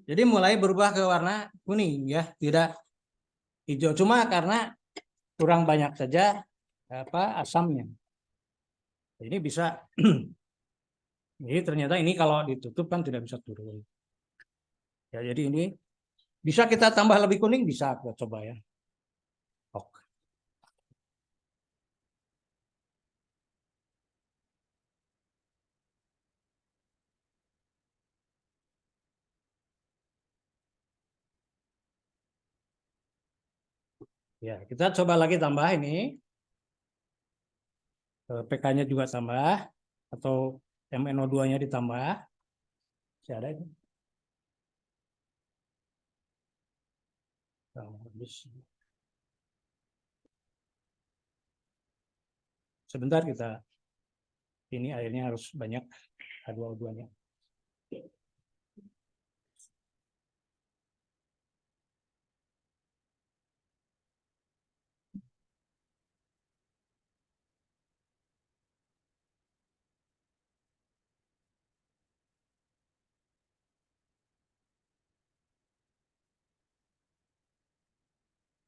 Jadi mulai berubah ke warna kuning ya, tidak hijau. Cuma karena kurang banyak saja asamnya. Ini bisa. Jadi ternyata ini kalau ditutup kan tidak bisa turun. Ya, jadi ini bisa kita tambah lebih kuning, bisa kita coba ya. Oke. Ya, kita coba lagi tambah ini. PK-nya juga tambah atau MnO2-nya ditambah. Masih ada itu. Sebentar kita ini airnya harus banyak H2O2-nya.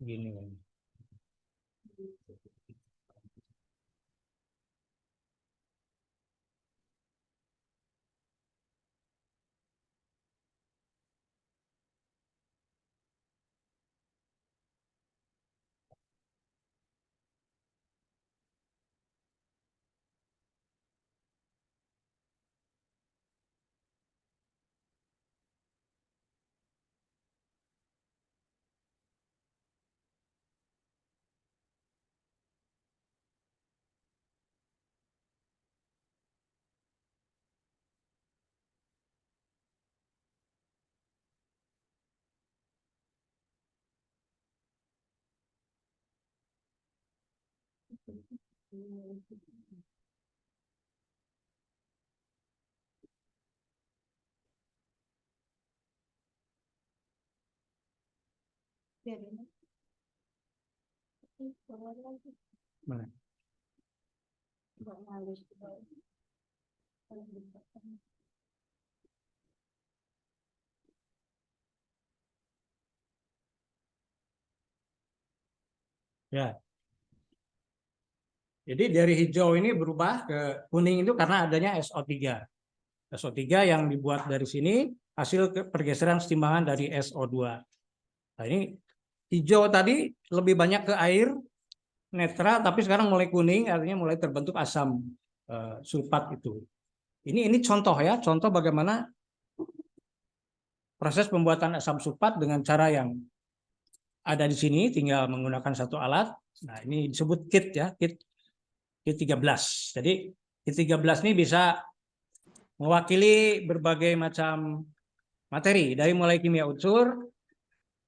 Gini. Mana? Ya. Jadi dari hijau ini berubah ke kuning itu karena adanya SO3. SO3 yang dibuat dari sini hasil pergeseran timbangan dari SO2. Nah, ini hijau tadi lebih banyak ke air netral, tapi sekarang mulai kuning, artinya mulai terbentuk asam sulfat itu. Ini contoh ya, contoh bagaimana proses pembuatan asam sulfat dengan cara yang ada di sini, tinggal menggunakan satu alat. Nah, ini disebut kit ya, kit 13. Jadi kit 13 ini bisa mewakili berbagai macam materi, dari mulai kimia unsur,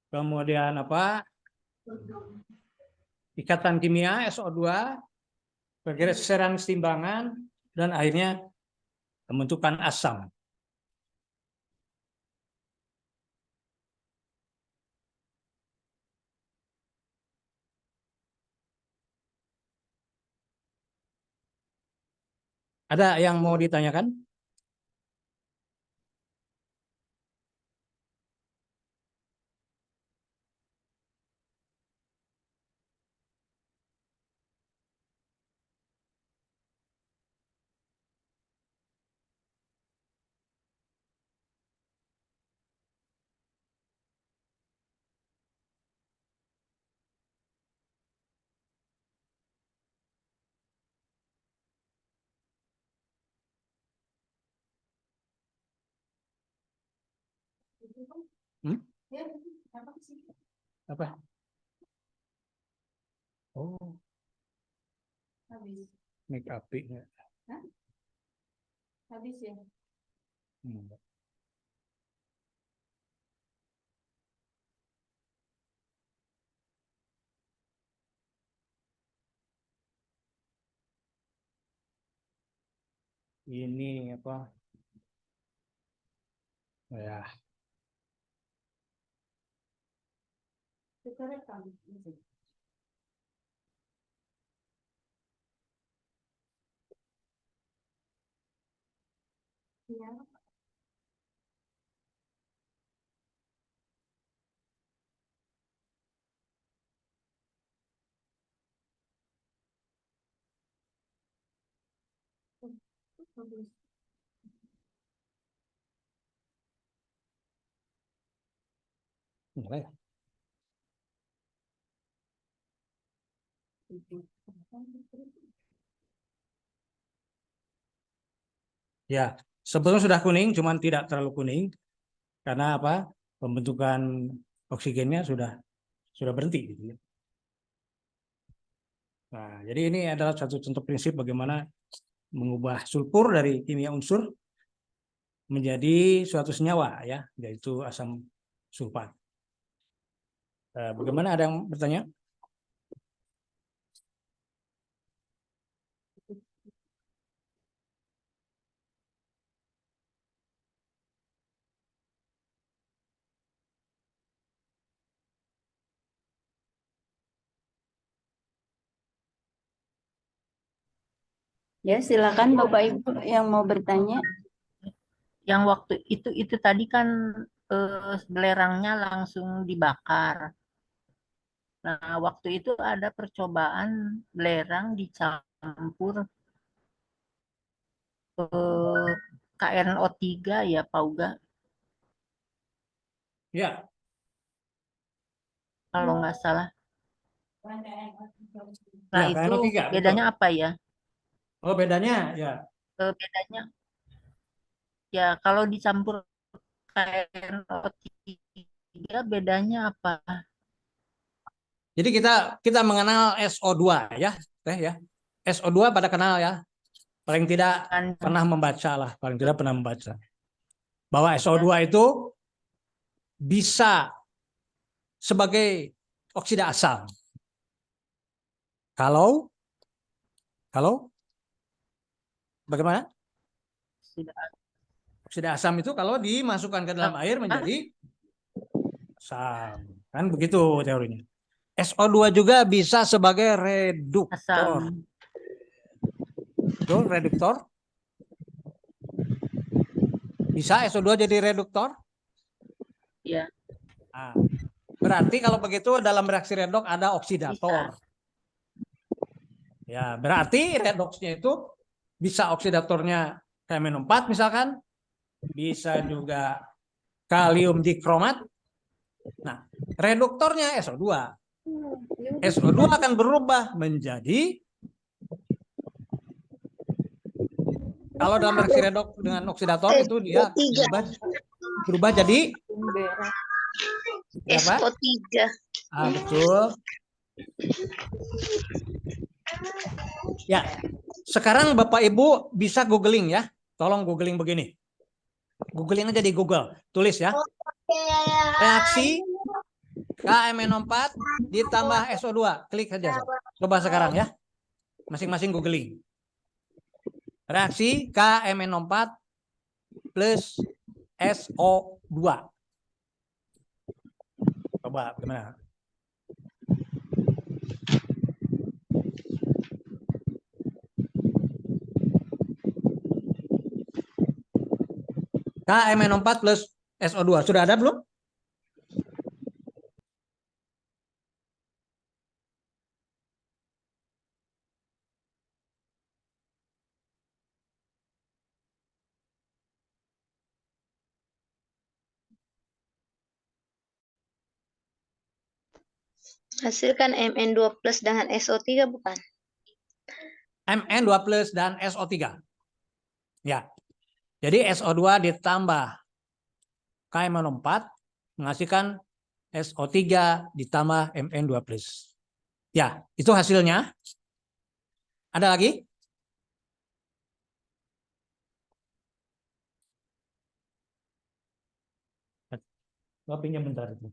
kemudian ikatan kimia SO2, pergeseran timbangan, dan akhirnya pembentukan asam. Ada yang mau ditanyakan? Hmm? Apa? Oh, make up. Habis ya? Ini apa? Ya, Ya, sebelum sudah kuning, cuman tidak terlalu kuning karena apa? Pembentukan oksigennya sudah berhenti gitu ya. Nah, jadi ini adalah satu contoh prinsip bagaimana mengubah sulfur dari kimia unsur menjadi suatu senyawa ya, yaitu asam sulfat. Bagaimana, ada yang bertanya? Ya, silakan Bapak Ibu yang mau bertanya. Yang waktu itu tadi kan belerangnya langsung dibakar. Nah, waktu itu ada percobaan belerang dicampur KNO3 ya, Pak Uga, Ya. kalau nggak salah. Nah, Ya, itu KNO3, betul. bedanya apa ya? Oh, bedanya ya. Bedanya ya kalau dicampur KNO3 bedanya apa? Jadi kita mengenal SO2 ya, Teh ya. SO2 pada kenal ya. Paling tidak Dan pernah membaca lah, paling tidak pernah membaca bahwa ya, SO2 itu bisa sebagai oksida asam. Kalau kalau bagaimana? sudah Oksida asam itu kalau dimasukkan ke dalam air menjadi asam. Kan begitu teorinya. SO2 juga bisa sebagai reduktor. asam. Betul, reduktor. Bisa SO2 jadi reduktor? Ya, Nah, berarti kalau begitu dalam reaksi redoks ada bisa. oksidator. Ya, berarti redoksnya itu bisa oksidatornya Km4 misalkan, bisa juga kalium dikromat. Nah, reduktornya SO2. SO2 akan berubah menjadi, kalau dalam reaksi redoks dengan oksidator itu dia berubah jadi apa? SO3. Betul. Ya, sekarang Bapak Ibu bisa googling ya. Tolong googling begini. Googling aja di Google. Tulis ya. Reaksi KMNO4 ditambah SO2. Klik saja. Coba sekarang ya. Masing-masing googling. Reaksi KMNO4 plus SO2. Coba gimana? KMNO4 plus SO2. Sudah ada belum? Hasilkan Mn2 plus dengan SO3 bukan? Mn2 plus dan SO3. Ya. Jadi SO2 ditambah KMNO4 menghasilkan SO3 ditambah Mn2 plus. Ya, itu hasilnya. Ada lagi? Gua pinjam bentar itu.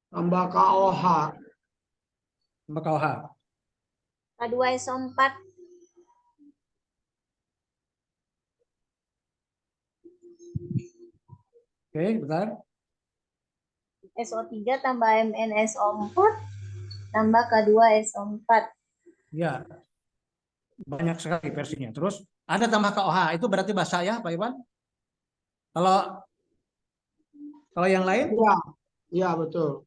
tambah KOH. Tambah KOH. K2SO4. Oke, bentar. SO3 tambah MnSO4 tambah K2SO4. Ya, banyak sekali versinya. Terus ada tambah KOH, itu berarti basa ya, Pak Iwan? Kalau yang lain? Iya, iya betul.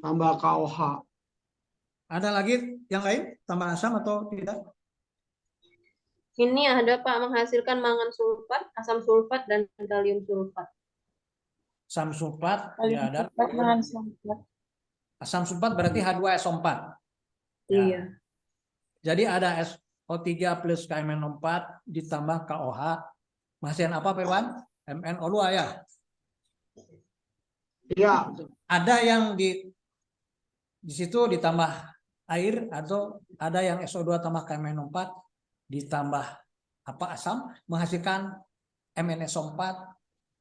Tambah KOH. Ada lagi yang lain? Tambah asam atau tidak? Ini ada Pak, menghasilkan mangan sulfat, asam sulfat, dan kalium sulfat. Asam sulfat, Kalium ya ada. sulfat, mangan sulfat. Asam sulfat berarti H2SO4. Ya. Iya. Jadi ada SO3 plus KMNO4 ditambah KOH. Menghasilkan apa, Pak Iwan? MnO2 ya. Iya, Ada yang di situ ditambah air atau ada yang SO2 tambah KMNO4 ditambah apa asam menghasilkan MnSO4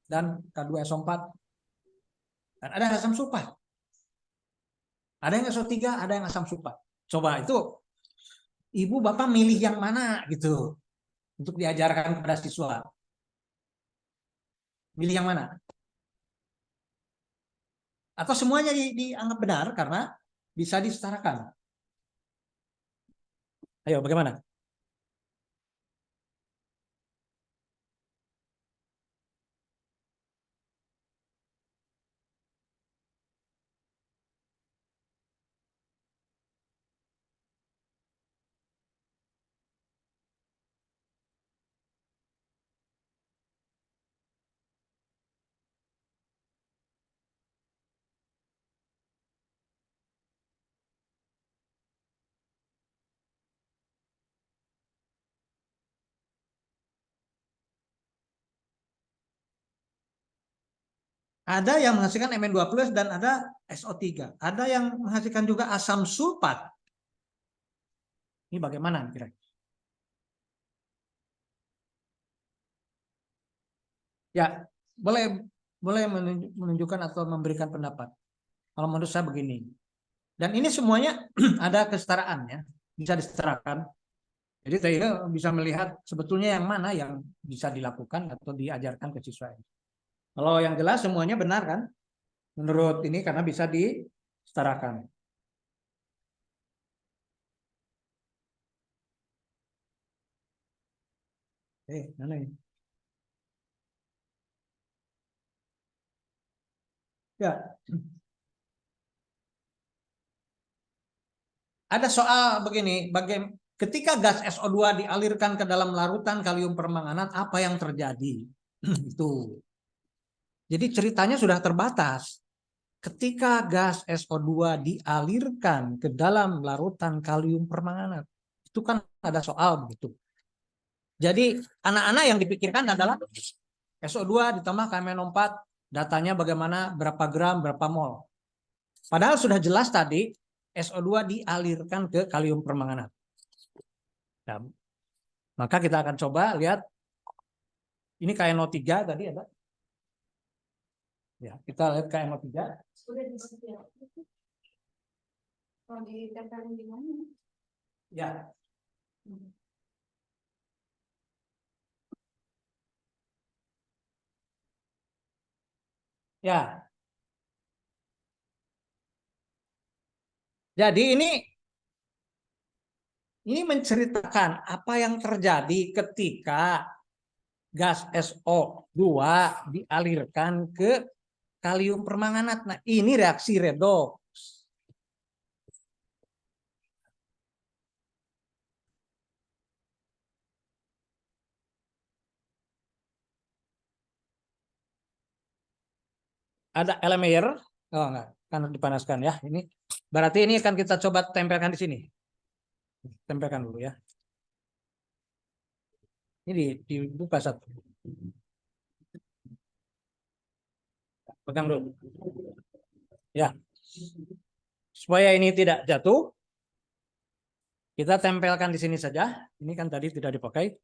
dan K2SO4 dan ada asam sulfat. Ada yang SO3, ada yang asam sulfat. Coba itu Ibu Bapak milih yang mana gitu untuk diajarkan kepada siswa. Milih yang mana? Atau semuanya dianggap benar karena bisa disetarakan. Ayo bagaimana? Ada yang menghasilkan Mn2+ dan ada SO3. Ada yang menghasilkan juga asam sulfat. Ini bagaimana kira-kira? Ya, boleh menunjukkan atau memberikan pendapat. Kalau menurut saya begini. Dan ini semuanya ada kesetaraan ya, bisa disetarakan. Jadi saya bisa melihat sebetulnya yang mana yang bisa dilakukan atau diajarkan ke siswa. Kalau yang jelas semuanya benar kan? Menurut ini karena bisa disetarakan. Mana ini? Ya. Ada soal begini, ketika gas SO2 dialirkan ke dalam larutan kalium permanganat, apa yang terjadi? Itu. Jadi ceritanya sudah terbatas. Ketika gas SO2 dialirkan ke dalam larutan kalium permanganat, itu kan ada soal begitu. Jadi anak-anak yang dipikirkan adalah SO2 ditambah KMNO4, datanya bagaimana, berapa gram, berapa mol. Padahal sudah jelas tadi, SO2 dialirkan ke kalium permanganat. Nah, maka kita akan coba lihat, ini KNO3 tadi ada. Ya, kita lihat KNO3. Ya. Ya. Jadi ini menceritakan apa yang terjadi ketika gas SO2 dialirkan ke kalium permanganat. Nah, ini reaksi redoks. Ada Erlenmeyer, oh enggak, kan dipanaskan ya. Ini berarti ini akan kita coba tempelkan di sini. Tempelkan dulu ya. Ini dibuka satu. Pegang dulu. Ya. Supaya ini tidak jatuh, kita tempelkan di sini saja. Ini kan tadi tidak dipakai.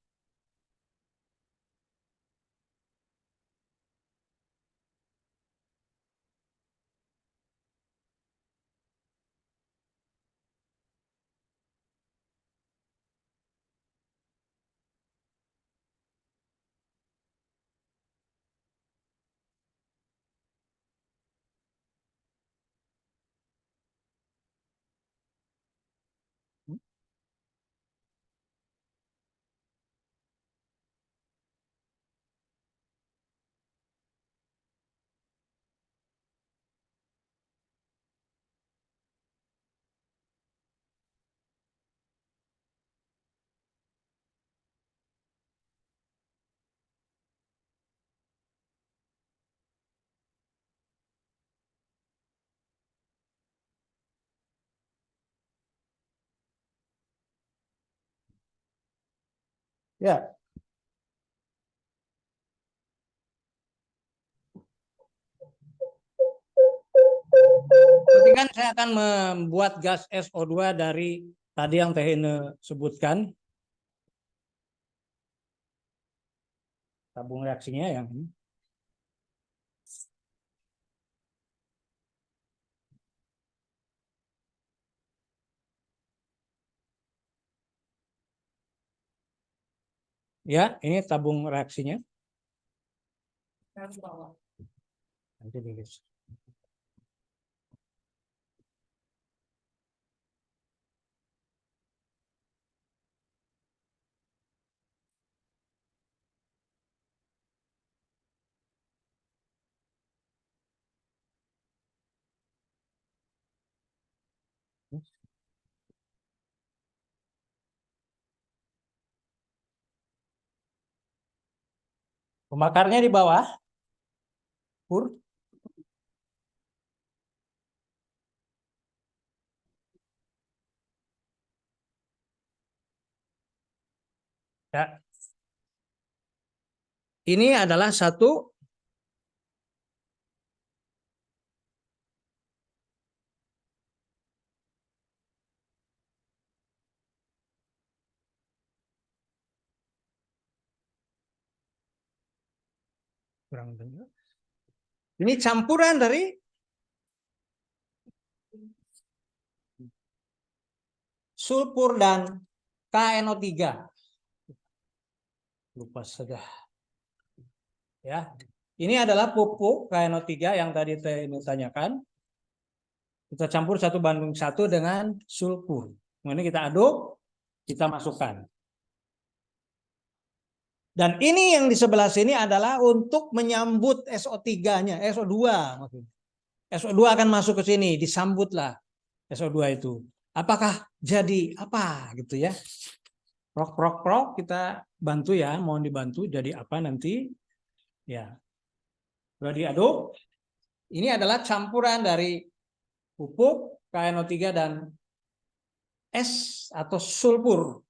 Ya. Perhatikan saya akan membuat gas SO2 dari tadi yang Teh Ine sebutkan. Tabung reaksinya yang ini. Ya, ini tabung reaksinya. Nanti di pembakarnya di bawah. Pur. Ya. Ini adalah satu kurang dengar. Ini campuran dari sulfur dan KNO3. Lupa saja. Ya. Ini adalah pupuk KNO3 yang tadi saya tanyakan. Kita campur 1:1 dengan sulfur. Kemudian kita aduk, kita masukkan. Dan ini yang di sebelah sini adalah untuk menyambut SO3-nya, SO2 maksudnya. SO2 akan masuk ke sini, disambutlah SO2 itu. Apakah jadi apa gitu ya? Prok kita bantu ya, mohon dibantu jadi apa nanti? Ya. Sudah diaduk. Ini adalah campuran dari pupuk KNO3 dan S atau sulfur.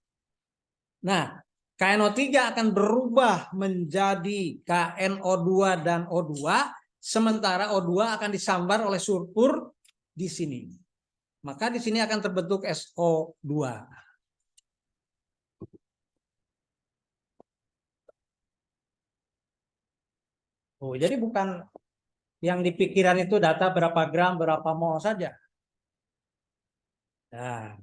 Nah, KNO3 akan berubah menjadi KNO2 dan O2, sementara O2 akan disambar oleh sulfur di sini. Maka di sini akan terbentuk SO2. Oh, jadi bukan yang di pikiran itu data berapa gram, berapa mol saja. Nah,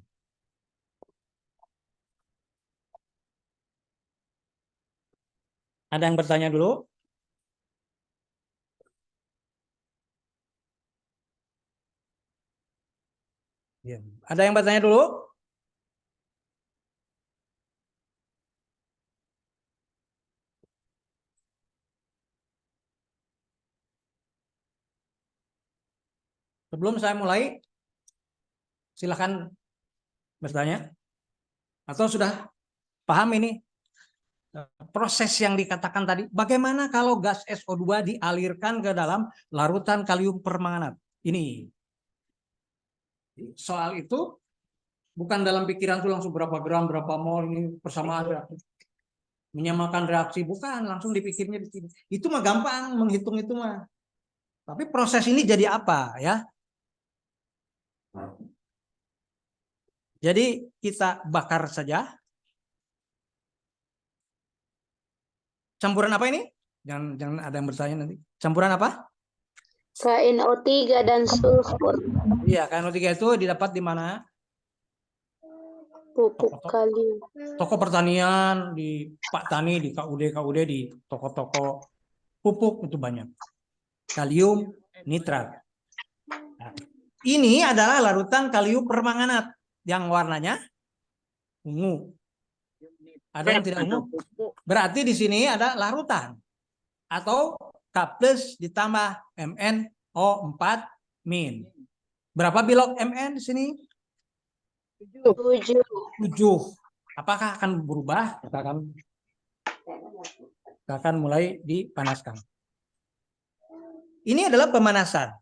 ada yang bertanya dulu? Ya. Ada yang bertanya dulu? Sebelum saya mulai, silakan bertanya. Atau sudah paham ini proses yang dikatakan tadi? Bagaimana kalau gas SO2 dialirkan ke dalam larutan kalium permanganat? Ini. Soal itu bukan dalam pikiran tuh langsung berapa gram, berapa mol, ini persamaan reaksi. Menyamakan reaksi, bukan langsung dipikirnya di sini. Itu mah gampang menghitung itu mah. Tapi proses ini jadi apa ya? Jadi kita bakar saja. Campuran apa ini? Jangan ada yang bertanya nanti. Campuran apa? KNO3 dan sulfur. Iya, KNO3 itu didapat di mana? Pupuk kalium. Toko pertanian, di Pak Tani, di KUD, di toko-toko pupuk itu banyak. Kalium nitrat. Nah, ini adalah larutan kalium permanganat yang warnanya ungu. Ada yang tidak ungu? Berarti di sini ada larutan atau K+ ditambah MnO4-. Berapa bilok Mn di sini? 7. 7. Apakah akan berubah? Kita akan mulai dipanaskan. Ini adalah pemanasan.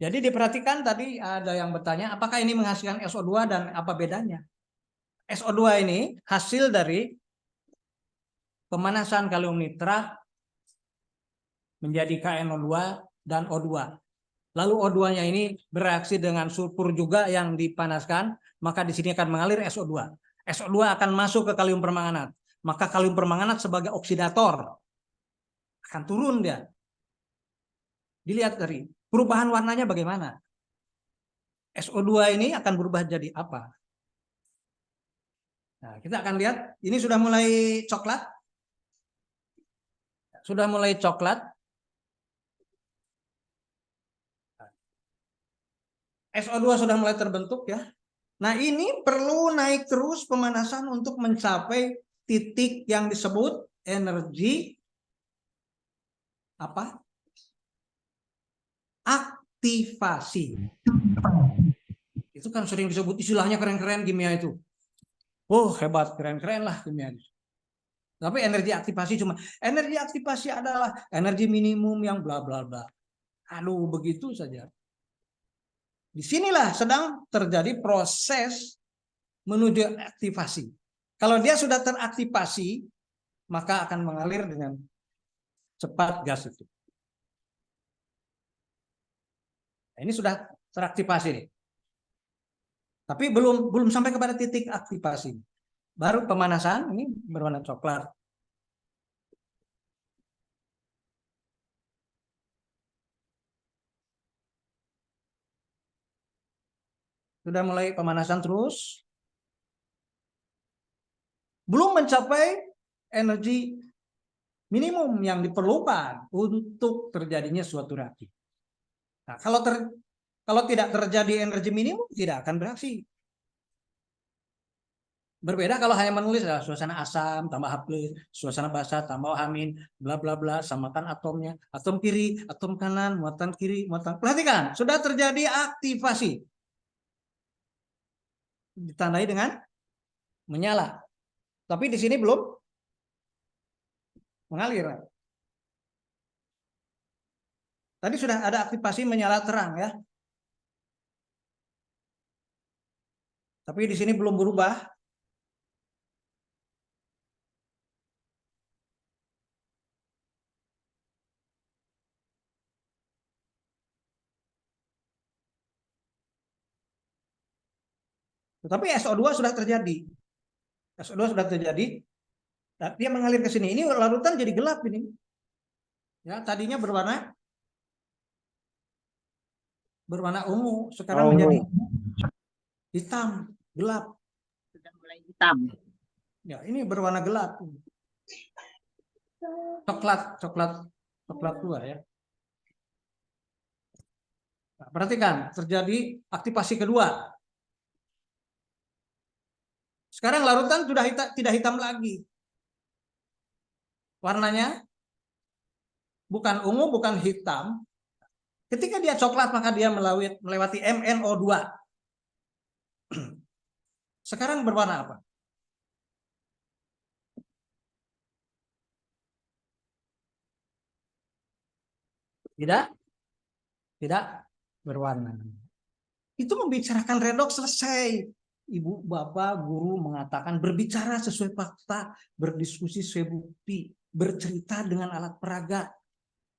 Jadi diperhatikan tadi ada yang bertanya, apakah ini menghasilkan SO2 dan apa bedanya? SO2 ini hasil dari pemanasan kalium nitrat menjadi KNO2 dan O2. Lalu O2-nya ini bereaksi dengan sulfur juga yang dipanaskan, maka di sini akan mengalir SO2. SO2 akan masuk ke kalium permanganat. Maka kalium permanganat sebagai oksidator akan turun dia. Dilihat dari perubahan warnanya bagaimana. SO2 ini akan berubah jadi apa? Nah, kita akan lihat, ini sudah mulai coklat. Sudah mulai coklat. SO2 sudah mulai terbentuk ya. Nah, ini perlu naik terus pemanasan untuk mencapai titik yang disebut energi apa? Aktivasi. Itu kan sering disebut istilahnya keren-keren kimia itu. Oh, hebat, keren-keren lah kimia. Tapi energi aktivasi energi aktivasi adalah energi minimum yang bla bla bla. Aduh, begitu saja. Disinilah sedang terjadi proses menuju aktivasi. Kalau dia sudah teraktivasi, maka akan mengalir dengan cepat gas itu. Nah, ini sudah teraktivasi nih. Tapi belum sampai kepada titik aktivasi. Baru pemanasan, ini berwarna coklat. Sudah mulai pemanasan terus. Belum mencapai energi minimum yang diperlukan untuk terjadinya suatu reaksi. Nah, kalau tidak terjadi energi minimum, tidak akan bereaksi. Berbeda kalau hanya menulis suasana asam tambah H+, suasana basa tambah H-, bla bla bla, samakan atomnya, atom kiri, atom kanan, muatan kiri, muatan. Perhatikan, sudah terjadi aktivasi. Ditandai dengan menyala. Tapi di sini belum mengalir. Tadi sudah ada aktivasi menyala terang ya. Tapi di sini belum berubah. Tetapi SO2 sudah terjadi. SO2 sudah terjadi. Dia mengalir ke sini. Ini larutan jadi gelap ini. Ya, tadinya berwarna ungu, sekarang menjadi hitam, gelap. Sudah mulai hitam. Ya, ini berwarna gelap. Coklat tua ya. Nah, perhatikan, terjadi aktivasi kedua. Sekarang larutan sudah tidak hitam lagi. Warnanya bukan ungu, bukan hitam. Ketika dia coklat, maka dia melewati MnO2. Sekarang berwarna apa? Tidak berwarna. Itu membicarakan redoks selesai. Ibu, bapak, guru mengatakan berbicara sesuai fakta, berdiskusi sesuai bukti, bercerita dengan alat peraga.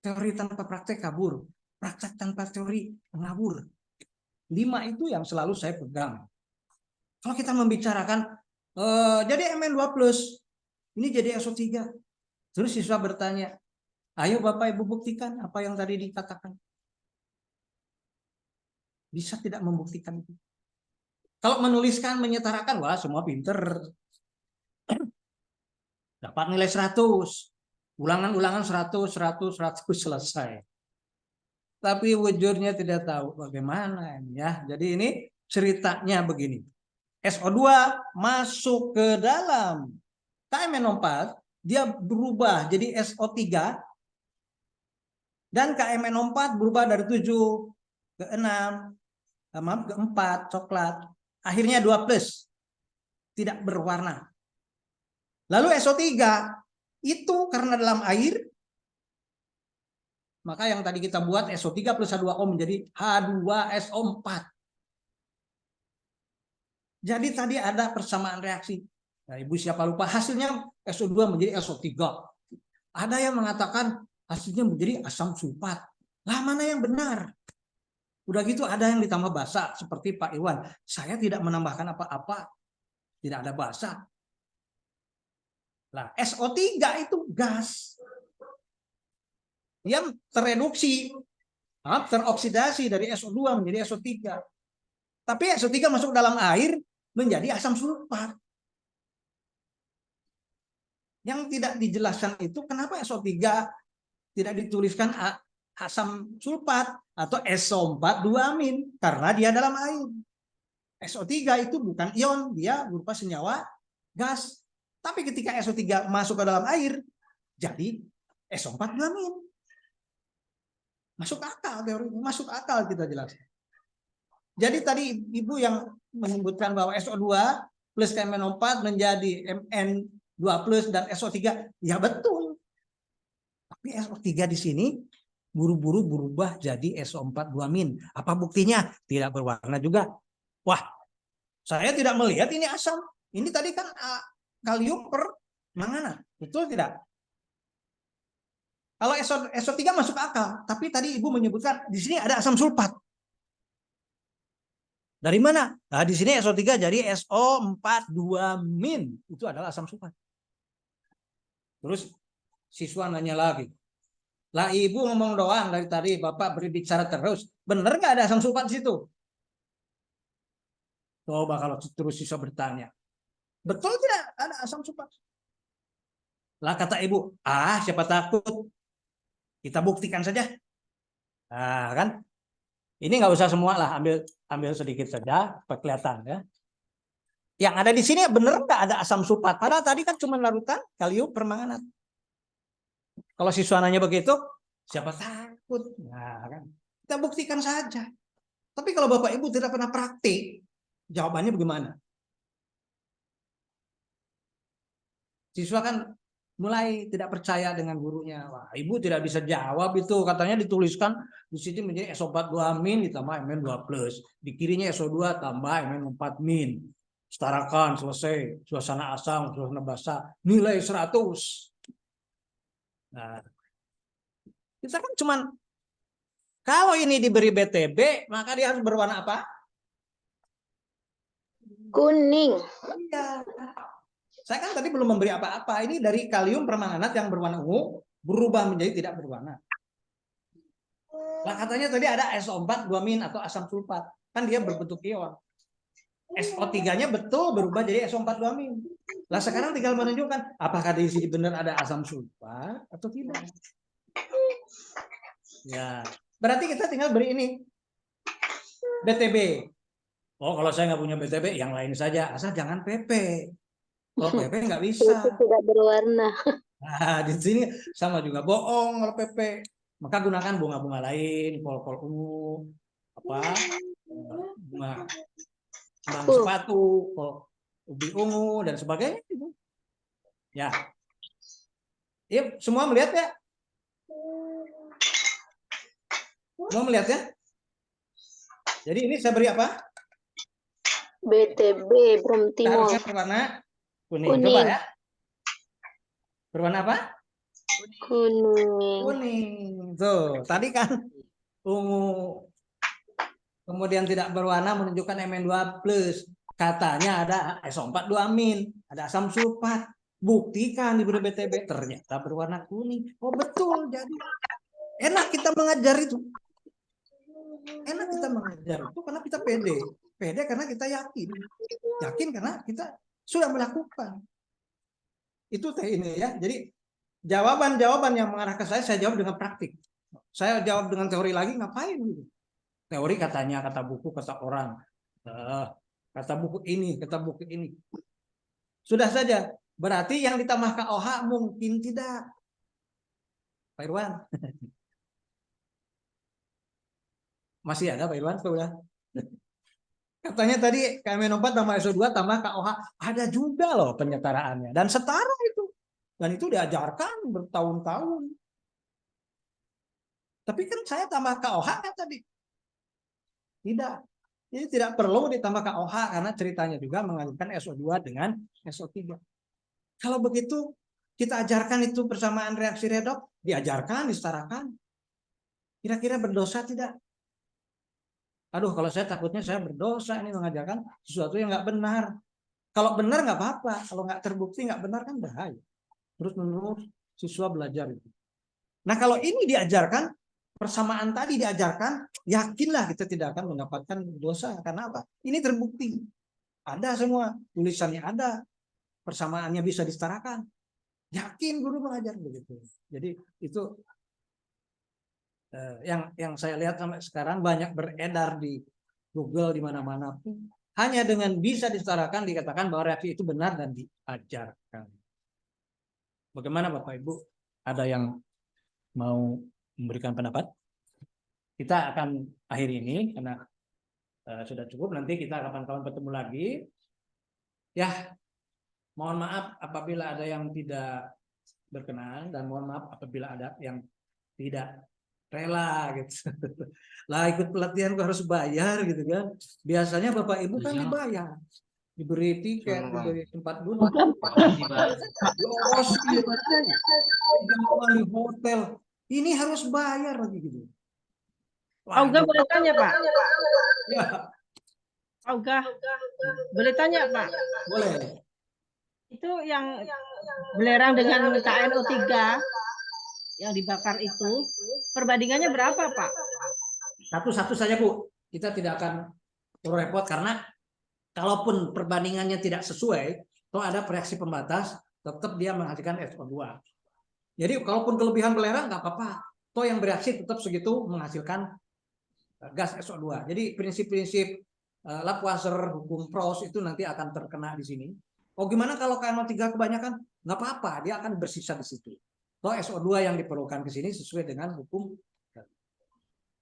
Teori tanpa praktek kabur, praktek tanpa teori ngabur. 5 itu yang selalu saya pegang. Kalau kita membicarakan jadi Mn2+, ini jadi SO3. Terus siswa bertanya, ayo Bapak Ibu buktikan apa yang tadi dikatakan. Bisa tidak membuktikan itu? Kalau menuliskan, menyetarakan, wah semua pinter. Dapat nilai 100. Ulangan-ulangan 100, selesai. Tapi wujudnya tidak tahu bagaimana ya. Jadi ini ceritanya begini. SO2 masuk ke dalam KMNO4, dia berubah jadi SO3, dan KMNO4 berubah dari 7 ke 6, ke 4, coklat. Akhirnya 2+, tidak berwarna. Lalu SO3 itu karena dalam air, Maka yang tadi kita buat SO3 plus H2O menjadi H2SO4. Jadi tadi ada persamaan reaksi. Nah, Ibu siapa lupa hasilnya SO2 menjadi SO3. Ada yang mengatakan hasilnya menjadi asam sulfat. Lah mana yang benar? Udah gitu ada yang ditambah basa seperti Pak Iwan. Saya tidak menambahkan apa-apa. Tidak ada basa. Lah SO3 itu gas. Yang tereduksi, teroksidasi dari SO2 menjadi SO3. Tapi SO3 masuk dalam air menjadi asam sulfat. Yang tidak dijelaskan itu kenapa SO3 tidak dituliskan asam sulfat atau SO4 2-amin karena dia dalam air. SO3 itu bukan ion, dia berupa senyawa gas. Tapi ketika SO3 masuk ke dalam air jadi SO4 2-amin. Masuk akal teorinya, masuk akal kita jelaskan. Jadi tadi Ibu yang menyebutkan bahwa SO2 plus KMNO4 menjadi Mn2 plus dan SO3, ya betul. Tapi SO3 di sini buru-buru berubah jadi SO4 2-amin. Apa buktinya? Tidak berwarna juga. Wah, saya tidak melihat ini asam. Ini tadi kan kalium permanganat. Betul tidak? Kalau SO3 masuk akal, tapi tadi Ibu menyebutkan di sini ada asam sulfat. Dari mana? Nah, di sini SO3 jadi SO4 2-min. Itu adalah asam sulfat. Terus siswa nanya lagi. Lah Ibu ngomong doang dari tadi, Bapak berbicara terus. Benar nggak ada asam sulfat di situ? Coba kalau terus siswa bertanya. Betul tidak ada asam sulfat? Lah kata Ibu, siapa takut? Kita buktikan saja. Nah, kan? Ini nggak usah semua lah, ambil sedikit saja, kelihatan ya. Yang ada di sini bener nggak ada asam sulfat? Padahal tadi kan cuma larutan kalium permanganat. Kalau siswa nanya begitu, siapa takut? Nah, kan? Kita buktikan saja. Tapi kalau Bapak Ibu tidak pernah praktik, jawabannya bagaimana? Siswa kan mulai tidak percaya dengan gurunya. Wah, Ibu tidak bisa jawab itu. Katanya dituliskan di sini menjadi SO4 2-min ditambah Mn2 plus. Di kirinya SO2 tambah Mn4-min. Setarakan, selesai. Suasana asam, suasana basa. Nilai 100. Nah, kita kan cuman kalau ini diberi BTB, maka dia harus berwarna apa? Kuning. Iya. Saya kan tadi belum memberi apa-apa. Ini dari kalium permanganat yang berwarna ungu berubah menjadi tidak berwarna. Lah katanya tadi ada SO4 2-min atau asam sulfat. Kan dia berbentuk ion. SO3-nya betul berubah jadi SO4 2-min. Lah sekarang tinggal menunjukkan apakah di sini benar ada asam sulfat atau tidak. Ya, berarti kita tinggal beri ini BTB. Oh, kalau saya nggak punya BTB, yang lain saja. Asal jangan PP. Kalau PP nggak bisa. Itu tidak berwarna. Nah, di sini sama juga bohong kalau PP. Maka gunakan bunga-bunga lain, kol-kol ungu, bunga sepatu, ubi ungu dan sebagainya. Ya, yuk, semua melihat ya? Semua melihat ya? Jadi ini saya beri apa? BTB Bromtimol. Harusnya berwarna kuning. Coba ya. Berwarna apa? Kuning. Kuning. Tuh, tadi kan ungu. Kemudian tidak berwarna menunjukkan Mn2 plus. Katanya ada SO4 2-min, ada asam sulfat. Buktikan diberi BTB, ternyata berwarna kuning. Oh betul, jadi enak kita mengajar itu. Enak kita mengajar itu karena kita pede. Pede karena kita yakin. Yakin karena kita sudah melakukan. Itu ini ya. Jadi jawaban-jawaban yang mengarah ke saya jawab dengan praktik. Saya jawab dengan teori lagi, ngapain gitu. Teori katanya, kata buku, kata orang. Kata buku ini, kata buku ini. Sudah saja. Berarti yang ditambah KOH mungkin tidak. Pak Irwan. Masih ada Pak Irwan? Sudah. Katanya tadi KMNO4 tambah SO2 tambah KOH. Ada juga loh penyetaraannya. Dan setara itu. Dan itu diajarkan bertahun-tahun. Tapi kan saya tambah KOH kan tadi. Tidak. Jadi tidak perlu ditambah KOH karena ceritanya juga mengandungkan SO2 dengan SO3. Kalau begitu kita ajarkan itu persamaan reaksi redoks, diajarkan, disetarakan. Kira-kira berdosa tidak? Aduh, kalau saya takutnya saya berdosa ini mengajarkan sesuatu yang nggak benar. Kalau benar nggak apa-apa, kalau nggak terbukti nggak benar kan bahaya. Terus-menerus siswa belajar itu. Nah kalau ini diajarkan, persamaan tadi diajarkan, yakinlah kita tidak akan mendapatkan dosa. Karena apa? Ini terbukti. Ada semua, tulisannya ada, persamaannya bisa disetarakan. Yakin guru mengajar begitu. Jadi itu yang saya lihat sampai sekarang banyak beredar di Google di mana-mana pun. Hanya dengan bisa disetarakan dikatakan bahwa reaksi itu benar dan diajarkan. Bagaimana Bapak Ibu? Ada yang mau memberikan pendapat? Kita akan akhiri ini karena sudah cukup. Nanti kita kapan-kapan bertemu lagi. Ya, mohon maaf apabila ada yang tidak berkenan dan mohon maaf apabila ada yang tidak rela gitu. Lah ikut pelatihan kok harus bayar gitu kan. Biasanya Bapak Ibu kan dibayar. Diberi tiket, diberi tempat duduk. Di hotel. Ini harus bayar lagi gitu. Auga boleh tanya Pak? Ya, Auga boleh tanya Pak? boleh. Itu yang belerang dengan KNO3 yang dibakar itu, perbandingannya berapa Pak? Satu-satu saja Bu. Kita tidak akan repot karena kalaupun perbandingannya tidak sesuai, toh ada reaksi pembatas, tetap dia menghasilkan SO2. Jadi kalaupun kelebihan belerang nggak apa-apa, toh yang bereaksi tetap segitu menghasilkan gas SO2. Jadi prinsip-prinsip Lavoisier, hukum Proust itu nanti akan terkena di sini. Oh gimana kalau KNO3 kebanyakan? Nggak apa-apa, dia akan bersisa di situ. Toh SO2 yang diperlukan ke sini sesuai dengan hukum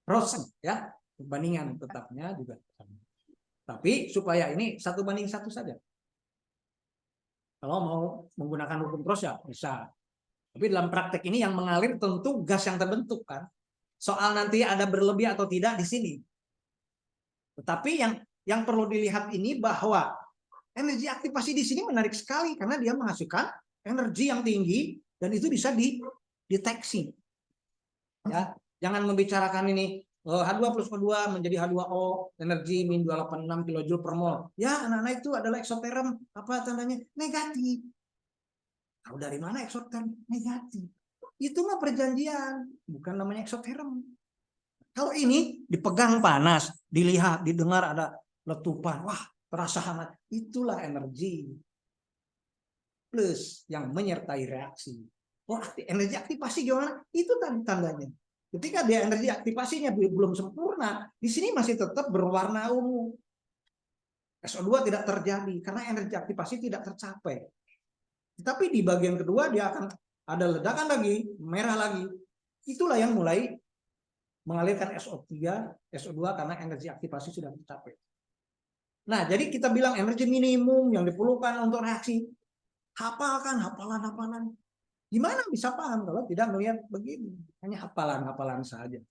Proust ya, perbandingan tetapnya juga. Tapi supaya ini 1:1 saja. Kalau mau menggunakan hukum Proust ya bisa. Tapi dalam praktek ini yang mengalir tentu gas yang terbentuk kan. Soal nanti ada berlebih atau tidak di sini. Tetapi yang perlu dilihat ini bahwa energi aktivasi di sini menarik sekali karena dia menghasilkan energi yang tinggi dan itu bisa dideteksi. Ya, jangan membicarakan ini H2 plus O2 menjadi H2O, energi min 286 kJ per mol. Ya, anak-anak itu adalah eksoterm, apa tandanya? Negatif. Tahu dari mana eksoterm? Negatif. Itu mah perjanjian, bukan namanya eksoterm. Kalau ini dipegang panas, dilihat, didengar ada letupan, wah terasa hangat, itulah energi plus yang menyertai reaksi. Wah, energi aktivasi gimana? Itu tandanya. Ketika dia energi aktivasinya belum sempurna, di sini masih tetap berwarna ungu. SO2 tidak terjadi karena energi aktivasi tidak tercapai. Tapi di bagian kedua dia akan ada ledakan lagi, merah lagi. Itulah yang mulai mengalirkan SO3, SO2 karena energi aktivasi sudah tercapai. Nah, jadi kita bilang energi minimum yang diperlukan untuk reaksi. Hafalkan, hafalan. Gimana bisa paham kalau tidak melihat begini? Hanya hafalan-hafalan saja.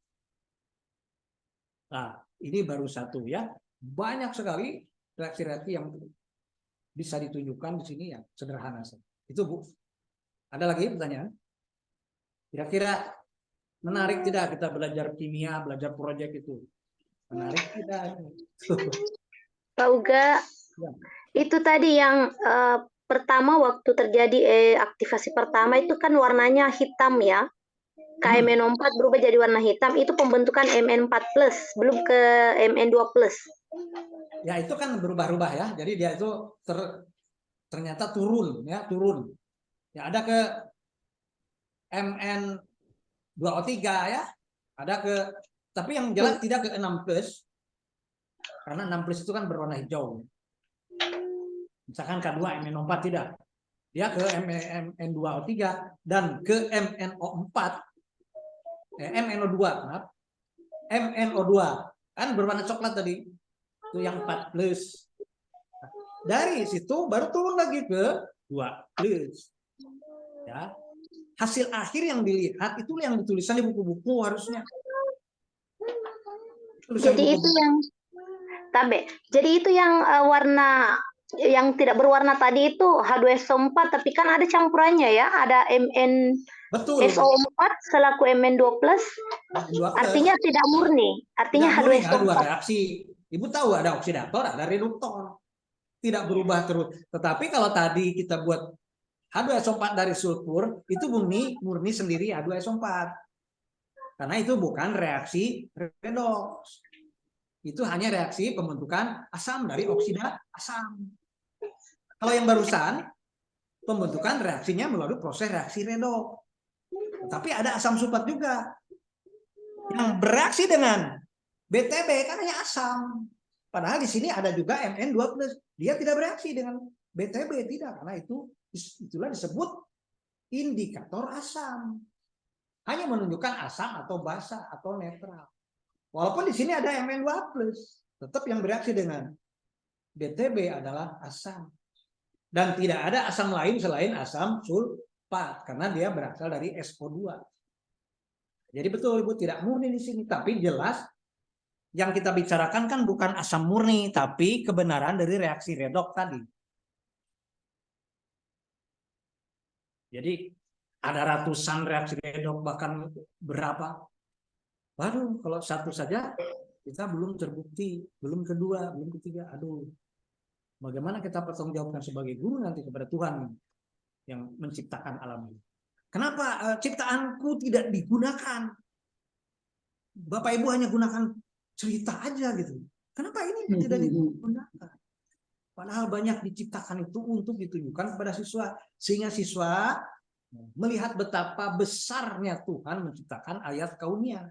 Nah, ini baru satu ya. Banyak sekali reaksi-reaksi yang bisa ditunjukkan di sini yang sederhana saja. Itu Bu. Ada lagi pertanyaan? Kira-kira menarik tidak kita belajar kimia, belajar proyek itu? Menarik tidak? Pak Uga, Ya. itu tadi yang pertama waktu terjadi aktivasi pertama itu kan warnanya hitam ya. KMNO4 berubah jadi warna hitam, itu pembentukan MN4+, belum ke MN2+. Ya itu kan berubah-ubah ya. Jadi dia itu ternyata turun ya, turun. Ya ada ke MN2O3 ya. Ada ke, tapi yang jelas tidak ke 6+. Karena 6+ itu kan berwarna hijau. Misalkan K2 MNO4 tidak. Dia ke MN2O3 dan ke MNO4 MNO2, maaf. MNO2 kan berwarna coklat tadi. Itu yang 4+. Dari situ baru turun lagi ke 2+. Ya. Hasil akhir yang dilihat itu yang ditulisan di buku-buku harusnya. Tulisan Jadi buku. itu yang tabe. Jadi itu yang warna yang tidak berwarna tadi itu H2SO4, tapi kan ada campurannya ya, ada Betul. MnSO4 selaku Mn2+, Dua plus. artinya tidak murni, artinya Tidak murni, ada dua H2SO4. reaksi. Ibu tahu ada oksidator, ada reduktor. Tidak berubah terus. Tetapi kalau tadi kita buat H2SO4 dari sulfur, itu murni sendiri H2SO4. Karena itu bukan reaksi redoks. Itu hanya reaksi pembentukan asam dari oksida asam. Kalau yang barusan, pembentukan reaksinya melalui proses reaksi redoks. Tapi ada asam sulfat juga. Yang bereaksi dengan BTB kan hanya asam. Padahal di sini ada juga Mn2+. Dia tidak bereaksi dengan BTB, tidak. Karena itulah disebut indikator asam. Hanya menunjukkan asam atau basa atau netral. Walaupun di sini ada Mn2+, tetap yang bereaksi dengan BTB adalah asam. Dan tidak ada asam lain selain asam sulfat karena dia berasal dari SO2. Jadi betul Ibu, tidak murni di sini, tapi jelas yang kita bicarakan kan bukan asam murni, tapi kebenaran dari reaksi redoks tadi. Jadi ada ratusan reaksi redoks, bahkan berapa. Waduh, kalau satu saja kita belum terbukti, belum kedua, belum ketiga. Aduh, bagaimana kita pertanggungjawabkan sebagai guru nanti kepada Tuhan yang menciptakan alam ini? Kenapa ciptaanku tidak digunakan? Bapak Ibu hanya gunakan cerita aja gitu. Kenapa ini tidak digunakan? Padahal banyak diciptakan itu untuk ditunjukkan kepada siswa. Sehingga siswa melihat betapa besarnya Tuhan menciptakan ayat kaunnya.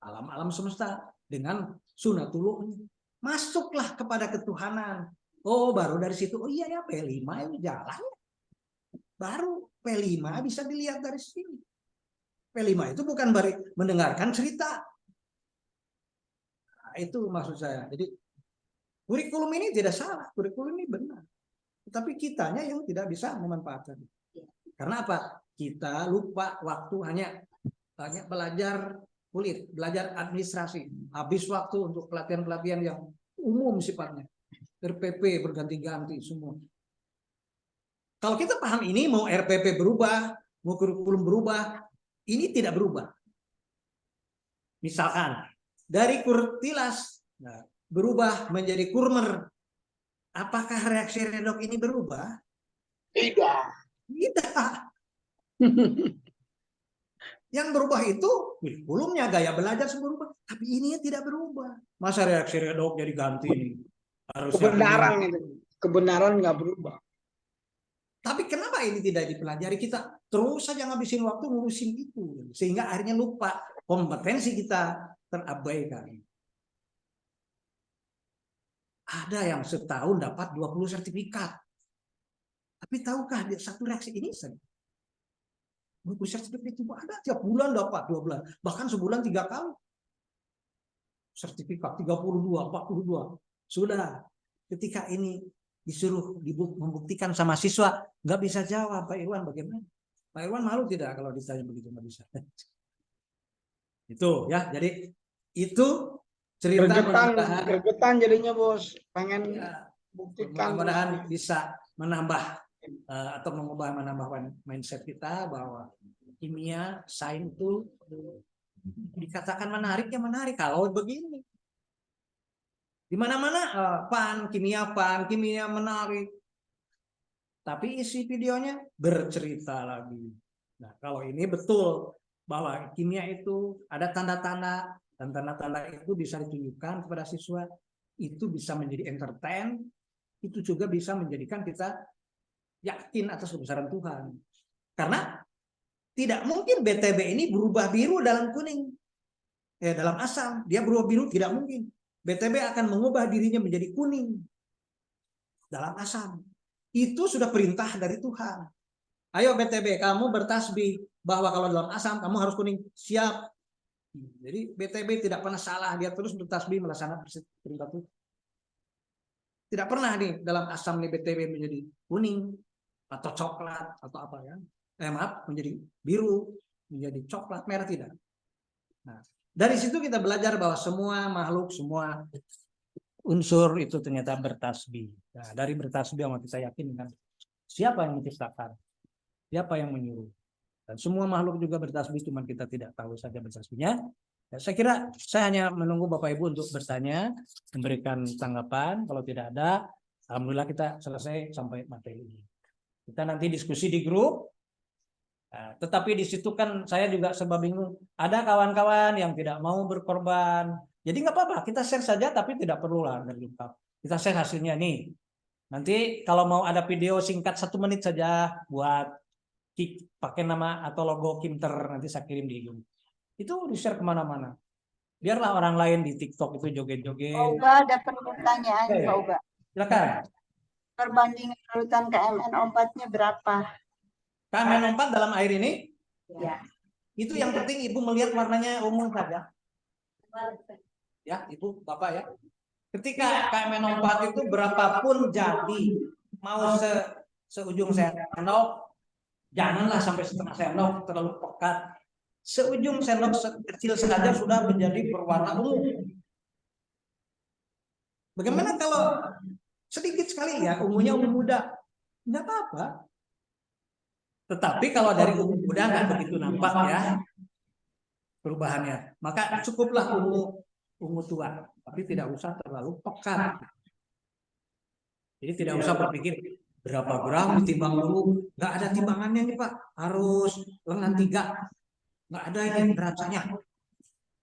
Alam-alam semesta dengan sunatullah. Masuklah kepada ketuhanan. Oh, baru dari situ. Oh iya ya, P5 ini jalan. Baru P5 bisa dilihat dari sini. P5 itu bukan mendengarkan cerita. Nah, itu maksud saya. Jadi kurikulum ini tidak salah, kurikulum ini benar. Tetapi kitanya yang tidak bisa memanfaatkan. Karena apa? Kita lupa waktu hanya belajar kulit, belajar administrasi. Habis waktu untuk pelatihan-pelatihan yang umum sifatnya. RPP berganti-ganti semua. Kalau kita paham ini, mau RPP berubah, mau kurikulum berubah, ini tidak berubah. Misalkan dari kurtilas berubah menjadi kurmer, apakah reaksi redoks ini berubah? Tidak. Tidak. Yang berubah itu kurikulumnya, gaya belajar semua berubah, tapi ini tidak berubah. Masa reaksi redoks jadi ganti ini? Harusnya Kebenaran itu. Kebenaran nggak berubah. Tapi kenapa ini tidak dipelajari? Kita terus saja ngabisin waktu ngurusin itu. Sehingga akhirnya lupa kompetensi kita terabaikan. Ada yang setahun dapat 20 sertifikat. Tapi tahukah dia satu reaksi ini? 20 sertifikat itu ada. Tiap bulan dapat 2 bulan. Bahkan sebulan 3 kali. Sertifikat 32, 42. Sudah. Ketika ini disuruh membuktikan sama siswa, nggak bisa jawab. Pak Irwan bagaimana? Pak Irwan malu tidak kalau ditanya begitu? Nggak bisa. Itu ya, jadi itu cerita Gregetan jadinya bos, pengen ya, buktikan. mudah-mudahan bisa menambah atau menambah mindset kita bahwa kimia, sains itu dikatakan menarik ya menarik kalau begini. Di mana-mana pan kimia menarik. Tapi isi videonya bercerita lagi. Nah, kalau ini betul bahwa kimia itu ada tanda-tanda dan tanda-tanda itu bisa ditunjukkan kepada siswa, itu bisa menjadi entertain, itu juga bisa menjadikan kita yakin atas kebesaran Tuhan. Karena tidak mungkin BTB ini berubah biru dalam kuning. Dalam asam, dia berubah biru tidak mungkin. BTB akan mengubah dirinya menjadi kuning dalam asam. Itu sudah perintah dari Tuhan. Ayo BTB, kamu bertasbih bahwa kalau dalam asam kamu harus kuning. Siap. Jadi BTB tidak pernah salah, dia terus bertasbih melaksanakan perintah Tuhan. Tidak pernah nih dalam asam nih BTB menjadi kuning atau coklat atau apa ya? Maaf, menjadi biru, menjadi coklat, merah tidak. Nah, Dari situ kita belajar bahwa semua makhluk, semua unsur itu ternyata bertasbih. Nah, dari bertasbih yang kita yakin kan siapa yang menciptakan, siapa yang menyuruh. Dan semua makhluk juga bertasbih, cuma kita tidak tahu saja bertasbihnya. Ya, saya kira saya hanya menunggu Bapak Ibu untuk bertanya, memberikan tanggapan. Kalau tidak ada, alhamdulillah kita selesai sampai materi ini. Kita nanti diskusi di grup. Nah, tetapi di situ kan saya juga serba bingung. Ada kawan-kawan yang tidak mau berkorban. Jadi nggak apa-apa, kita share saja, tapi tidak perlulah dari lengkap. Kita share hasilnya nih. Nanti kalau mau ada video singkat 1 menit saja buat pakai nama atau logo Kimter, nanti saya kirim di Zoom. Itu di-share kemana-mana. Biarlah orang lain di TikTok itu joget-joget. Uga ada pertanyaan, Oke. Pak Uga. Silakan. Perbandingan urutan KMN4-nya berapa? KMN4 dalam air ini, Ya. itu yang penting Ibu melihat warnanya ungu saja. Ya, Ibu, Bapak ya. Ketika KMN4 itu berapapun jadi, mau seujung sendok, janganlah sampai setengah sendok terlalu pekat. Seujung sendok kecil saja sudah menjadi berwarna ungu. Bagaimana kalau sedikit sekali ya, ungunya ungu muda? Tidak apa-apa. Tetapi kalau dari ungu muda nggak begitu nampak ya perubahannya. Maka cukuplah ungu tua, tapi tidak usah terlalu pekat. Jadi tidak usah berpikir berapa gram ditimbang dulu. Nggak ada timbangannya nih Pak, harus lengan 3. Nggak ada ini neracanya.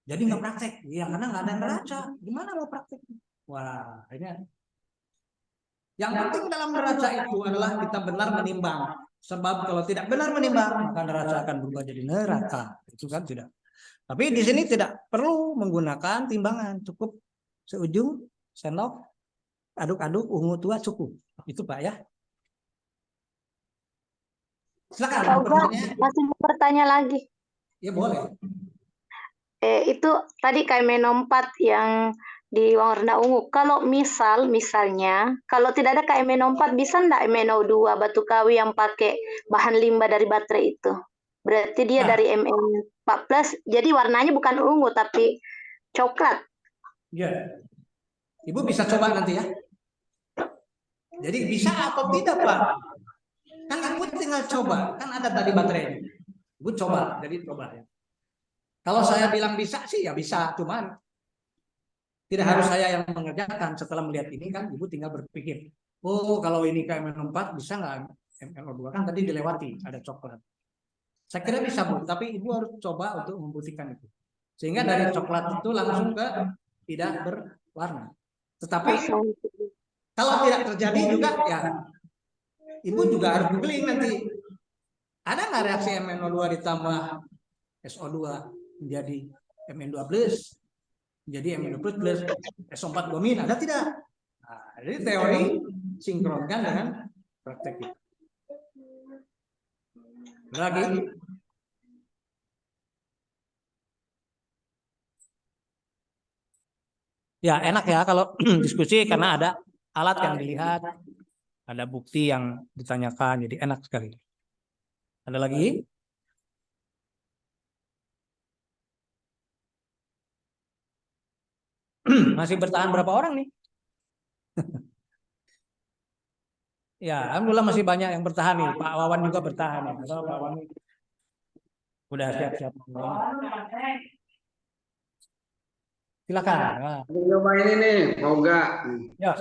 Jadi nggak praktek. Ya karena nggak ada neraca. Gimana mau praktek? Wah, ini. Yang penting dalam neraca itu adalah kita benar menimbang. Sebab kalau tidak benar menimbang, maka neraca akan berubah jadi neraka. Itu kan tidak. Tapi di sini tidak perlu menggunakan timbangan. Cukup seujung sendok, aduk-aduk ungu tua cukup. Itu Pak ya. Silakan. Pak Uga, masih mau bertanya lagi. Ya boleh. Itu tadi KMN4 yang di warna ungu. Kalau misalnya, kalau tidak ada KMN4, bisa enggak MnO2 batu kawi yang pakai bahan limbah dari baterai itu? Berarti dia dari Mn4+, jadi warnanya bukan ungu, tapi coklat. Ya. Ibu bisa coba nanti ya. Jadi bisa atau tidak Pak? Kan Ibu tinggal coba. Kan ada tadi baterainya. Ibu coba, jadi coba ya. Kalau saya bilang bisa sih ya bisa, cuman tidak harus saya yang mengerjakan. Setelah melihat ini kan Ibu tinggal berpikir, oh kalau ini KMN4 bisa nggak MnO2 kan tadi dilewati, ada coklat. Saya kira bisa Bu, tapi Ibu harus coba untuk membuktikan itu. Sehingga dari coklat itu langsung ke tidak berwarna. Tetapi kalau tidak terjadi juga ya Ibu juga harus googling nanti. Ada nggak reaksi MnO2 ditambah SO2 menjadi Mn2+, menjadi Mn2+, SO4 domin, ada tidak? Nah, jadi teori sinkronkan dengan praktek itu. Lagi. Ya enak ya kalau diskusi karena ada alat yang dilihat, ada bukti yang ditanyakan, jadi enak sekali. Ada lagi? Masih bertahan berapa orang nih? Ya, alhamdulillah masih banyak yang bertahan nih. Pak Wawan juga bertahan nih. Pak Wawan udah siap-siap. Silakan. Nah. Coba ini nih, mau nggak? Ya.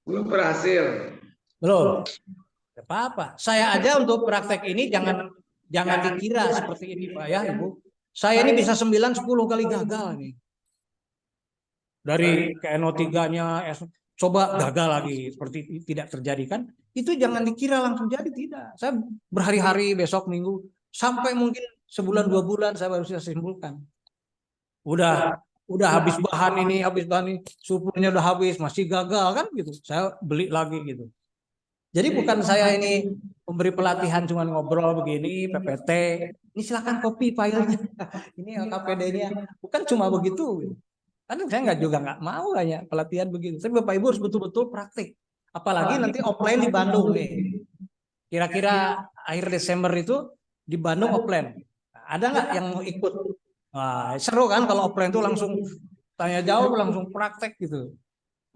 Belum berhasil. Belum. Tidak apa-apa. Saya aja untuk praktek ini jangan dikira seperti ini Pak ya Ibu. Saya ini bisa 9-10 kali gagal nih. Dari KNO3-nya coba gagal lagi seperti tidak terjadi kan? Itu jangan dikira langsung jadi, tidak. Saya berhari-hari, besok minggu sampai mungkin sebulan 2 bulan saya baru bisa simpulkan. Udah habis bahan ini, sulfurnya udah habis, masih gagal kan gitu. Saya beli lagi gitu. Jadi bukan saya ini memberi pelatihan cuma ngobrol begini, PPT. Ini silakan copy filenya. Ini LKPD-nya. Bukan cuma begitu. Kan saya nggak mau hanya pelatihan begitu. Tapi Bapak Ibu harus betul-betul praktik. Apalagi nanti offline di Bandung nih. Kira-kira akhir Desember itu di Bandung offline. Nah, Ada nggak yang mau ikut? Wah, seru kan kalau offline itu langsung tanya jawab, langsung praktek gitu.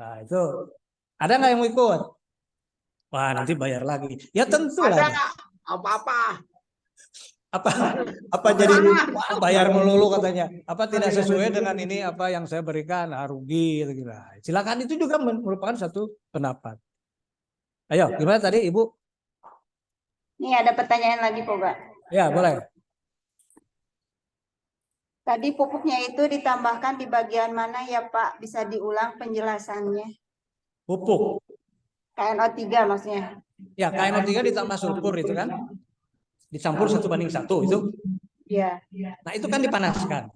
Nah, itu ada nggak yang mau ikut? Wah, nanti bayar lagi. Ya tentu lah. Apa-apa. Apa jadi wah, bayar melulu katanya. Apa tidak sesuai dengan ini apa yang saya berikan, rugi gitu. Nah, silakan, itu juga merupakan satu pendapat. Ayo, gimana tadi Ibu? Nih ada pertanyaan lagi, Poga. Ya, boleh. Tadi pupuknya itu ditambahkan di bagian mana ya, Pak? Bisa diulang penjelasannya. Pupuk. KNO3 maksudnya. Ya, KNO3 ditambah sulfur itu kan. Dicampur 1:1 itu. Iya. Nah, itu kan dipanaskan.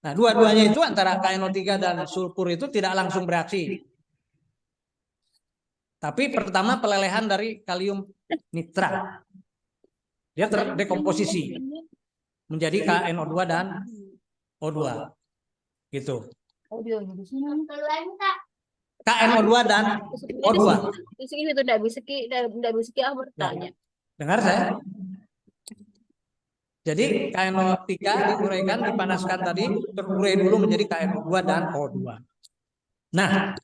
Nah, dua-duanya itu antara KNO3 dan sulfur itu tidak langsung bereaksi. Tapi pertama pelelehan dari kalium nitrat. Dia terdekomposisi menjadi KNO2 dan O2. Gitu. KNO2 dan O2. Itu tidak bisa aku bertanya. Dengar saya? Jadi KNO3 diuraikan, dipanaskan tadi, terurai dulu menjadi KNO2 dan O2. Nah,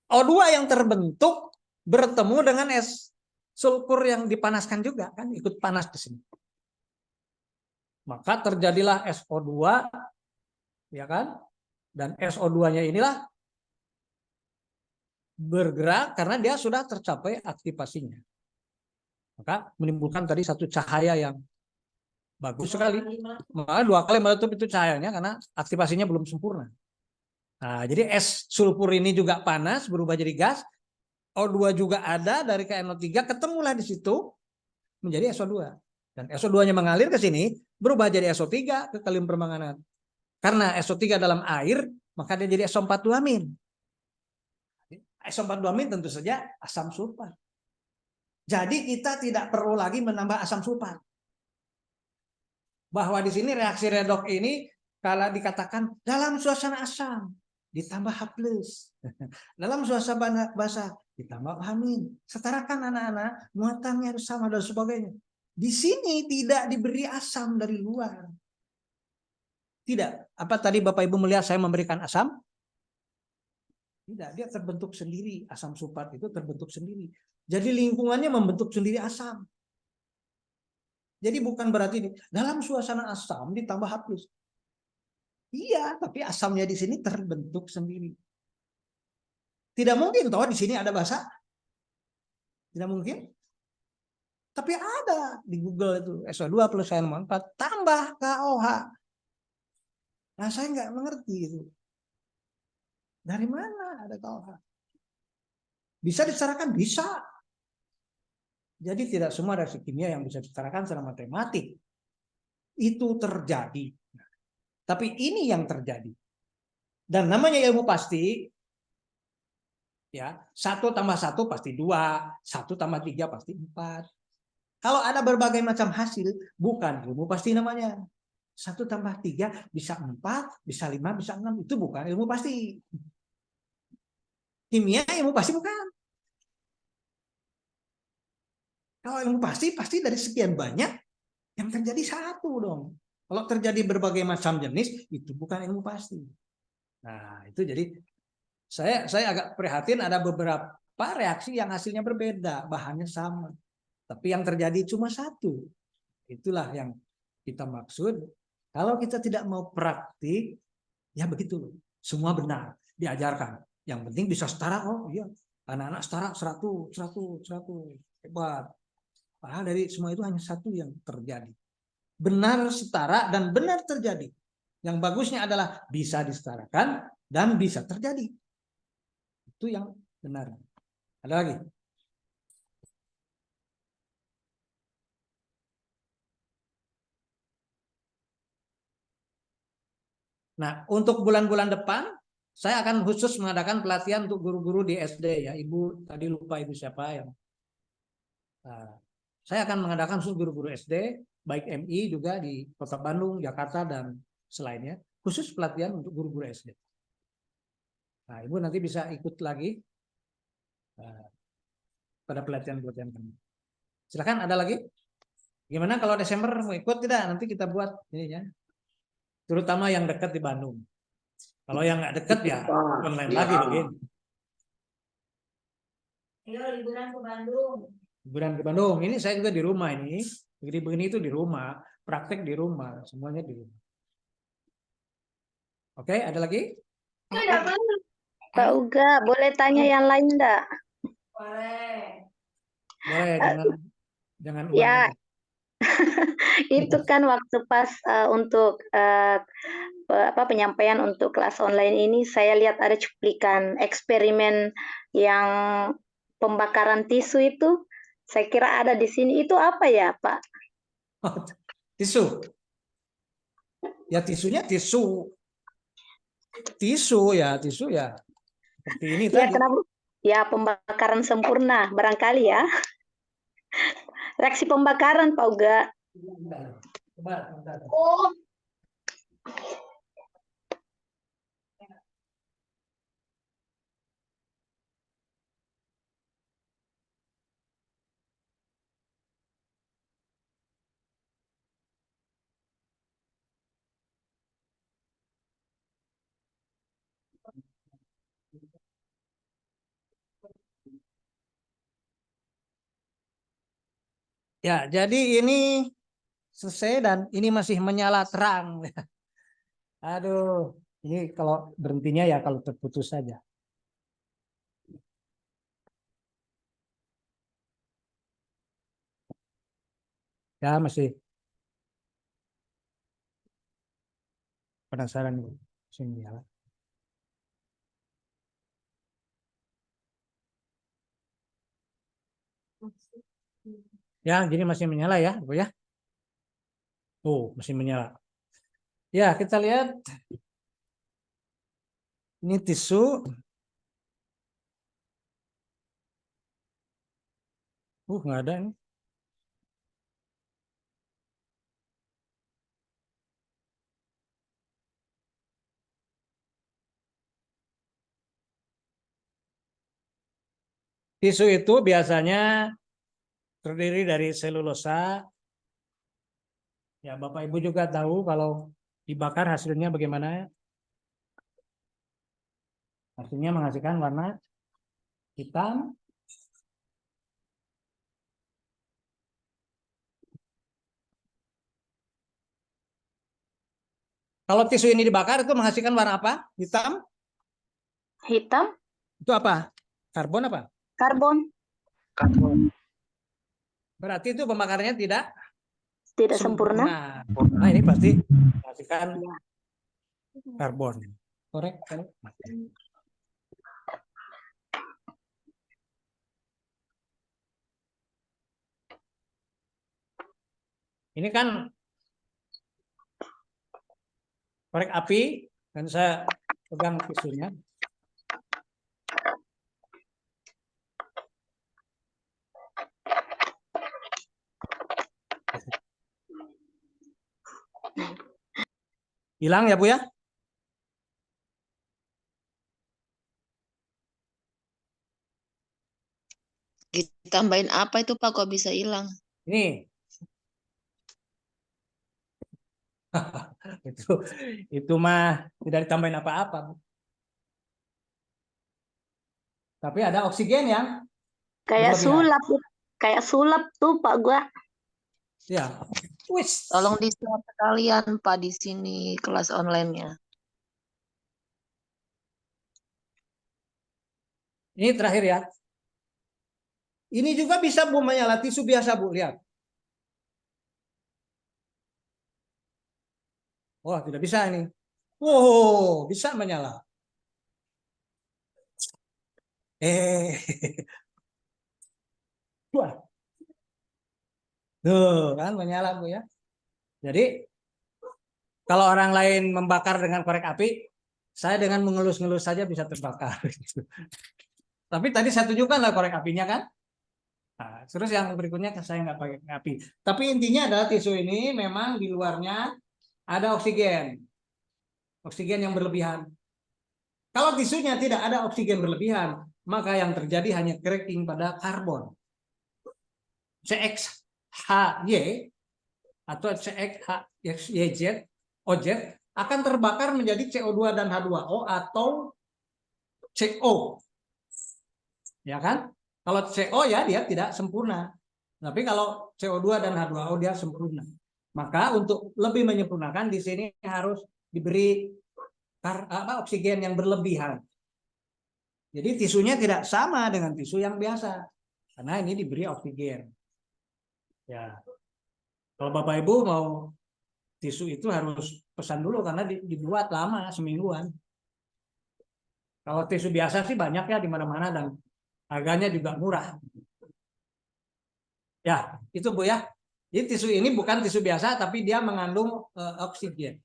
O2 yang terbentuk bertemu dengan es sulfur yang dipanaskan juga kan, ikut panas di sini. Maka terjadilah SO2, ya kan? Dan SO2-nya inilah bergerak karena dia sudah tercapai aktivasinya. Maka menimbulkan tadi satu cahaya yang bagus sekali. Maka 2 kali meletup itu cahayanya karena aktivasinya belum sempurna. Nah, jadi es sulfur ini juga panas, berubah jadi gas. O2 juga ada dari KNO3, ketemulah di situ menjadi SO2. Dan SO2-nya mengalir ke sini, berubah jadi SO3 ke kalium permanganat. Karena SO3 dalam air, maka dia jadi SO42-amin. SO42-amin tentu saja asam sulfat. Jadi kita tidak perlu lagi menambah asam sulfat. Bahwa di sini reaksi redoks ini kalau dikatakan dalam suasana asam ditambah H+, dalam suasana basa ditambah H-. Setarakan anak-anak, muatannya harus sama dan sebagainya. Di sini tidak diberi asam dari luar. Tidak. Apa tadi Bapak Ibu melihat saya memberikan asam? Tidak, dia terbentuk sendiri. Asam sulfat itu terbentuk sendiri. Jadi lingkungannya membentuk sendiri asam. Jadi bukan berarti dalam suasana asam ditambah H+. Iya, tapi asamnya di sini terbentuk sendiri. Tidak mungkin toh di sini ada basa. Tidak mungkin. Tapi ada di Google itu SO2 plus NO4 tambah KOH. Nah, saya nggak mengerti itu. Dari mana ada KOH? Bisa disetarakan? Bisa. Jadi tidak semua reaksi kimia yang bisa disetarakan secara matematik. Itu terjadi. Tapi ini yang terjadi. Dan namanya ilmu pasti, ya 1 tambah 1 pasti 2, 1 tambah 3 pasti 4. Kalau ada berbagai macam hasil, bukan ilmu pasti namanya. 1 tambah 3 bisa 4, bisa 5, bisa 6. Itu bukan ilmu pasti. Kimia ilmu pasti bukan. Kalau ilmu pasti dari sekian banyak yang terjadi 1 dong. Kalau terjadi berbagai macam jenis, itu bukan ilmu pasti. Nah, itu jadi saya agak prihatin ada beberapa reaksi yang hasilnya berbeda, bahannya sama. Tapi yang terjadi cuma 1. Itulah yang kita maksud. Kalau kita tidak mau praktik, ya begitu. Semua benar, diajarkan. Yang penting bisa setara, oh iya. Anak-anak setara 100. Hebat. Padahal dari semua itu hanya 1 yang terjadi. Benar setara dan benar terjadi. Yang bagusnya adalah bisa disetarakan dan bisa terjadi. Itu yang benar. Ada lagi? Nah, untuk bulan-bulan depan, saya akan khusus mengadakan pelatihan untuk guru-guru di SD ya. Ibu tadi lupa ibu siapa yang. Saya akan mengadakan khusus guru-guru SD, baik MI juga di Kota Bandung, Jakarta dan selainnya, khusus pelatihan untuk guru-guru SD. Nah, ibu nanti bisa ikut lagi pada pelatihan-pelatihan kami. Silakan, ada lagi? Gimana kalau Desember mau ikut tidak? Nanti kita buat ini ya. Terutama yang dekat di Bandung. Kalau yang nggak dekat ya Pak, online iya. lagi begini. Ayo liburan ke Bandung. Liburan ke Bandung. Ini saya juga di rumah ini. Begini itu di rumah, praktek di rumah, semuanya di rumah. Oke, ada lagi? Pak Uga, boleh tanya yang lain enggak? Boleh. Boleh, jangan Ya, ulang. itu kan waktu pas untuk penyampaian untuk kelas online ini, saya lihat ada cuplikan eksperimen yang pembakaran tisu itu. Saya kira ada di sini. Itu apa ya, Pak? Tisu. Ya tisunya tisu. Tisu ya. Seperti ini Ya, tadi. kenapa? Ya, pembakaran sempurna, barangkali ya. Reaksi pembakaran, Pak Uga. Coba. Oh, Ya, jadi ini selesai dan ini masih menyala terang. Aduh, ini kalau berhentinya ya kalau terputus saja. Ya, masih penasaran nih. Masih menyala. Ya, jadi masih menyala ya, Bu ya. Oh, masih menyala. Ya, kita lihat. Ini tisu. Nggak ada ini. Tisu itu biasanya terdiri dari selulosa. Ya, Bapak Ibu juga tahu kalau dibakar hasilnya bagaimana. Hasilnya menghasilkan warna hitam. Kalau tisu ini dibakar itu menghasilkan warna apa? Hitam? Hitam, Itu apa? Karbon apa? karbon, Berarti itu pembakarannya tidak tidak sempurna. Nah, ini pasti menghasilkan karbon. Korek kan? Ini kan korek api dan saya pegang tisunya. Hilang ya Bu ya? Ditambahin apa itu Pak kok bisa hilang? Ini. itu mah tidak ditambahin apa-apa. Tapi ada oksigen yang Kayak berlebihan. sulap tuh Pak Gua. Ya. Wis. Tolong di-share sekalian Pak di sini kelas online-nya. Ini terakhir ya. Ini juga bisa Bu menyala tisu biasa Bu, lihat. Wah, tidak bisa ini. Wow, bisa menyala. Wah. Tuh, kan menyala Bu ya. Jadi kalau orang lain membakar dengan korek api, saya dengan mengelus-ngelus saja bisa terbakar. Tapi tadi saya tunjukkan lah korek apinya kan. Nah, terus yang berikutnya saya nggak pakai api. Tapi intinya adalah tisu ini memang di luarnya ada oksigen. Oksigen yang berlebihan. Kalau tisunya tidak ada oksigen berlebihan, maka yang terjadi hanya cracking pada karbon. CXHY atau CXYZ OZ akan terbakar menjadi CO2 dan H2O atau CO. Ya kan? Kalau CO ya dia tidak sempurna. Tapi kalau CO2 dan H2O dia sempurna. Maka untuk lebih menyempurnakan di sini harus diberi oksigen yang berlebihan. Jadi tisunya tidak sama dengan tisu yang biasa. Karena ini diberi oksigen. Ya. Kalau Bapak Ibu mau tisu itu harus pesan dulu karena dibuat lama, semingguan. Kalau tisu biasa sih banyak ya di mana-mana dan harganya juga murah. Ya, itu Bu ya. Jadi tisu ini bukan tisu biasa tapi dia mengandung oksigen.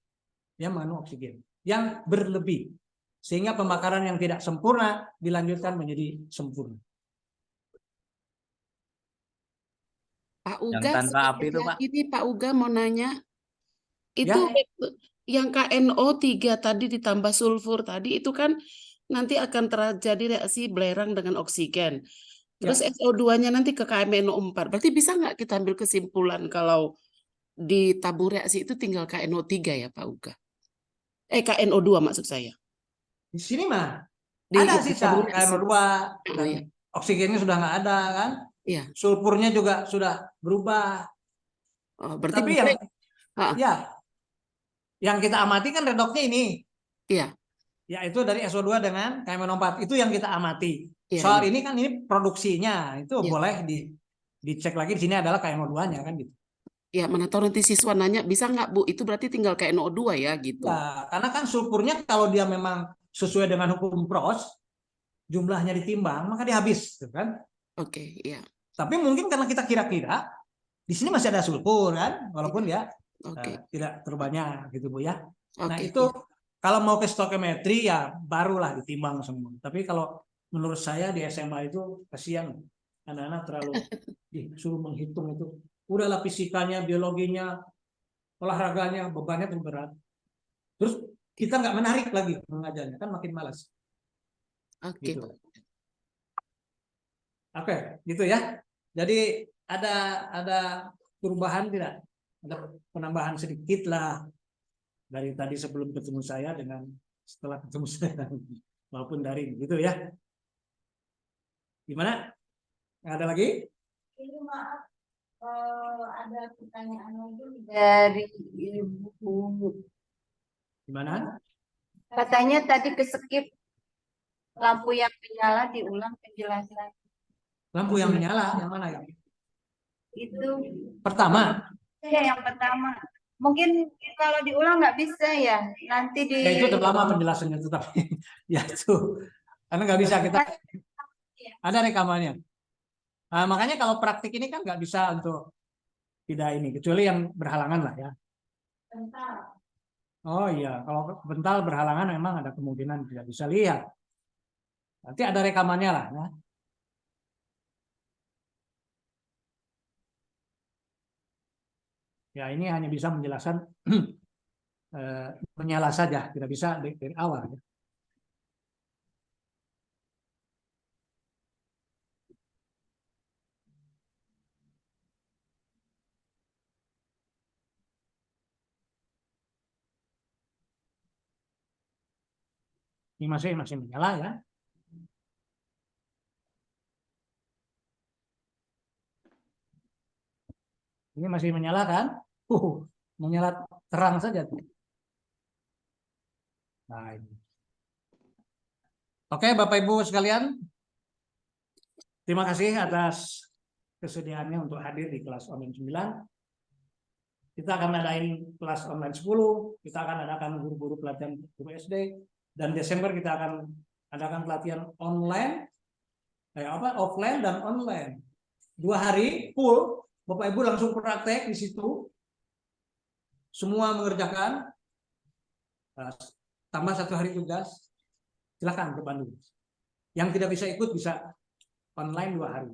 Dia mengandung oksigen yang berlebih. Sehingga pembakaran yang tidak sempurna dilanjutkan menjadi sempurna. Pak Yang Uga, tanpa api itu, Pak. ini Pak Uga mau nanya, itu Ya. yang KNO3 tadi ditambah sulfur tadi itu kan nanti akan terjadi reaksi belerang dengan oksigen. Terus SO2-nya nanti ke KMNO4. Berarti bisa nggak kita ambil kesimpulan kalau ditabung reaksi itu tinggal KNO3 ya Pak Uga? KNO2 maksud saya. Di sini mah Di ada sisa tabung reaksi. KNO2 dan iya. oksigennya sudah nggak ada kan? Iya. Sulfurnya juga sudah berubah. Oh, berarti Tapi yang kita amati kan redoksnya ini. Iya. Yaitu dari SO2 dengan KMNO4 itu yang kita amati. Iya, Soal iya. ini kan ini produksinya itu Iya. boleh dicek lagi di sini adalah KMO2-nya kan gitu. Ya, mana tahu nanti siswa nanya, bisa nggak Bu? Itu berarti tinggal KNO2 ya gitu. Ya, karena kan sulfurnya kalau dia memang sesuai dengan hukum PROS, jumlahnya ditimbang, maka dia habis, gitu kan? Oke, iya. Tapi mungkin karena kita kira-kira di sini masih ada sulfur kan, walaupun dia tidak terbanyak gitu Bu ya. Nah itu kalau mau ke stoichiometri ya barulah ditimbang semua. Tapi kalau menurut saya di SMA itu kasihan anak-anak terlalu disuruh menghitung itu. Udahlah fisikanya, biologinya, olahraganya, bebannya terlalu berat. Terus kita nggak menarik lagi mengajarnya, kan makin malas. Oke. Gitu. Oke, gitu ya. Jadi ada perubahan tidak? Ada penambahan sedikit lah dari tadi sebelum ketemu saya dengan setelah ketemu saya maupun daring, gitu ya. Gimana? Nggak ada lagi? Ini maaf, ada pertanyaan lagi dari Ibu. Gimana? Katanya tadi keskip lampu yang menyala diulang penjelasan. Lampu yang menyala, yang mana ya? Itu Pertama. Ya, yang pertama. Mungkin kalau diulang nggak bisa ya. Nanti di. Ya, itu terlama penjelasannya itu tapi ya itu karena nggak bisa kita ada rekamannya. Nah, makanya kalau praktik ini kan nggak bisa untuk tidak ini kecuali yang berhalangan lah ya. Bentar. Oh iya, kalau bental berhalangan memang ada kemungkinan tidak bisa lihat. Nanti ada rekamannya lah ya. Ya ini hanya bisa menjelaskan menyala saja, tidak bisa dari awal. Ya. Ini masih menyala ya. Ini masih menyala kan? Menyala terang saja. Nah, ini. Oke, Bapak Ibu sekalian, terima kasih atas kesediaannya untuk hadir di kelas online 9. Kita akan adain kelas online 10, kita akan adakan guru-guru pelatihan guru SD, dan Desember kita akan adakan pelatihan online, offline dan online. 2 hari full, Bapak Ibu langsung praktek di situ, semua mengerjakan, tambah 1 hari tugas. Silakan ke Bandung. Yang tidak bisa ikut bisa online 2 hari.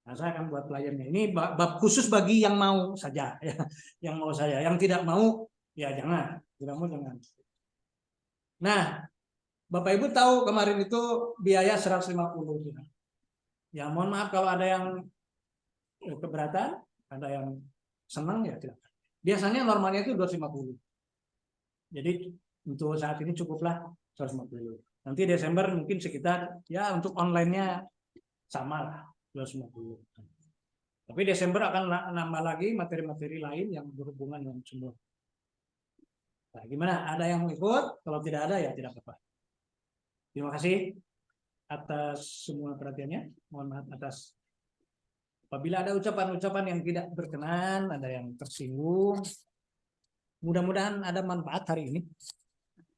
Nah, saya akan buat pelajarnya. Ini bab khusus bagi yang mau saja, ya. Yang mau saya. Yang tidak mau, ya jangan. Tidak mau jangan. Nah, Bapak Ibu tahu kemarin itu biaya 150. Ya mohon maaf kalau ada yang keberatan, ada yang senang ya tidak. Biasanya normalnya itu 250. Jadi untuk saat ini cukuplah 250. Nanti Desember mungkin sekitar ya untuk online-nya sama lah 250. Tapi Desember akan nambah lagi materi-materi lain yang berhubungan dengan semua. Nah, gimana? Ada yang mau ikut? Kalau tidak ada ya tidak apa-apa. Terima kasih atas semua perhatiannya. Mohon maaf atas apabila ada ucapan-ucapan yang tidak berkenan, ada yang tersinggung. Mudah-mudahan ada manfaat hari ini.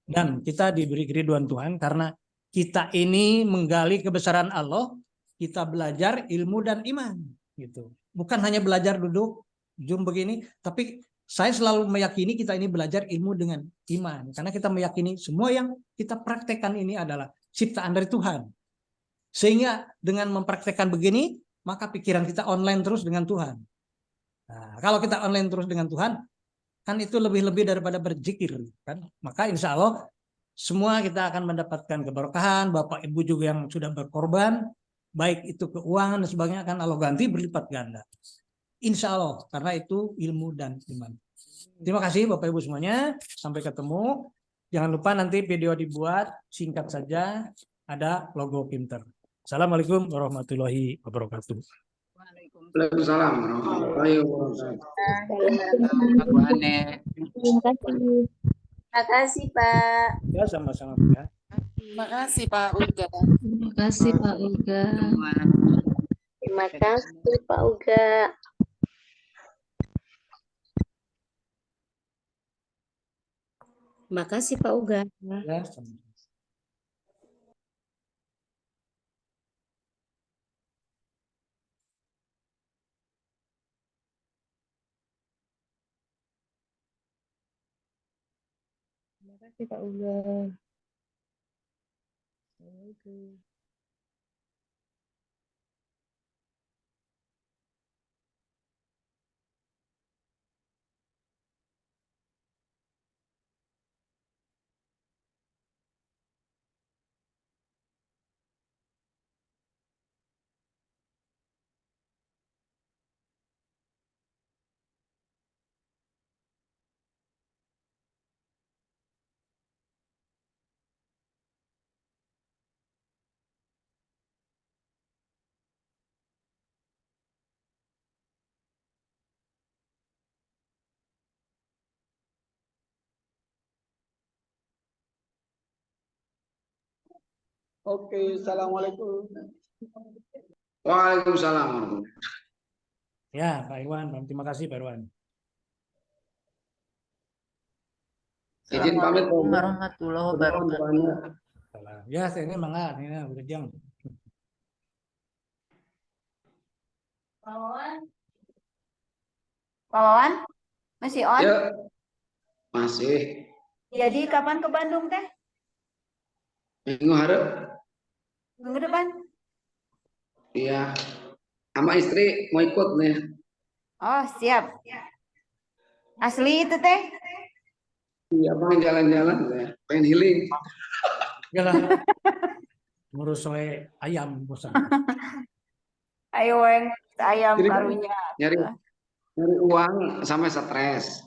Dan kita diberi keriduan Tuhan karena kita ini menggali kebesaran Allah, kita belajar ilmu dan iman gitu. Bukan hanya belajar duduk Zoom begini, tapi saya selalu meyakini kita ini belajar ilmu dengan iman karena kita meyakini semua yang kita praktekkan ini adalah ciptaan dari Tuhan. Sehingga dengan mempraktekkan begini, maka pikiran kita online terus dengan Tuhan. Nah, kalau kita online terus dengan Tuhan, kan itu lebih-lebih daripada berzikir kan. Maka insya Allah semua kita akan mendapatkan keberkahan. Bapak Ibu juga yang sudah berkorban, baik itu keuangan dan sebagainya, akan Allah ganti berlipat ganda. Insya Allah, karena itu ilmu dan iman. Terima kasih Bapak Ibu semuanya. Sampai ketemu. Jangan lupa nanti video dibuat singkat saja, ada logo Pinter. Assalamualaikum warahmatullahi wabarakatuh. Waalaikumsalam warahmatullahi wabarakatuh. Terima kasih Pak. Ya sama-sama ya. Terima kasih Pak Uga. Terima kasih Pak Uga. Terima kasih Pak Uga. Terima kasih Pak Uga. Ya, sama. Terima kasih Pak Uga. Assalamualaikum. Oke, assalamualaikum. Waalaikumsalam. Ya, Pak Irwan, terima kasih Pak Irwan. Izin pamit. Assalamualaikum warahmatullahi wabarakatuh. Ya, saya ini mangga, ini udah jam. Pak Wawan, Pak Wawan, masih on? Ya, masih. Jadi kapan ke Bandung teh? Minggu harap. Minggu depan? Iya. Sama istri mau ikut nih. Oh, siap. Asli itu teh? Iya, pengen jalan-jalan ya. Pengen healing. Yalah. Ngurus soal ayam bosan. Ayo weng ayam Jadi kan karunya. nyari uang sampai stres.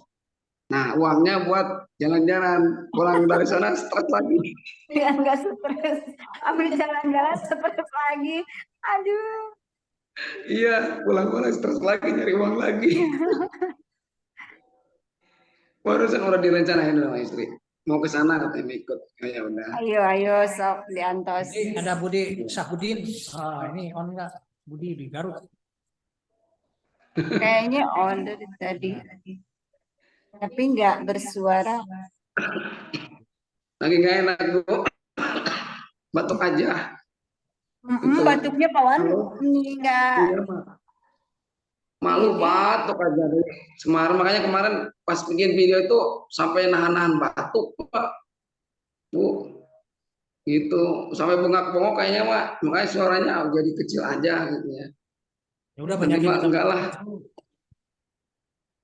Nah, uangnya buat jalan-jalan. Pulang dari sana stres lagi. Ya enggak stres. Ambil jalan-jalan stres lagi. Aduh. Iya, pulang-pulang stres lagi, nyari uang lagi. Barusan udah direncanain sama istri. Mau ke sana katanya ikut. Ya udah. Ayo sok diantos. Ini ada Budi Sahudin. Ah, ini on enggak? Budi di Garut. Kayaknya on dari tadi. Tapi enggak bersuara. Lagi nggak enak, Bu. Batuk aja. Batuknya Pak Wan ini enggak. Iya, Mak. Malu batuk aja deh. Semarang, makanya kemarin pas bikin video itu sampai nahan-nahan batuk, Pak. Bu. Gitu. Sampai bengak-bengok kayaknya, Pak. Makanya suaranya jadi kecil aja gitu ya. Ya udah banyakin Pak, enggak lah.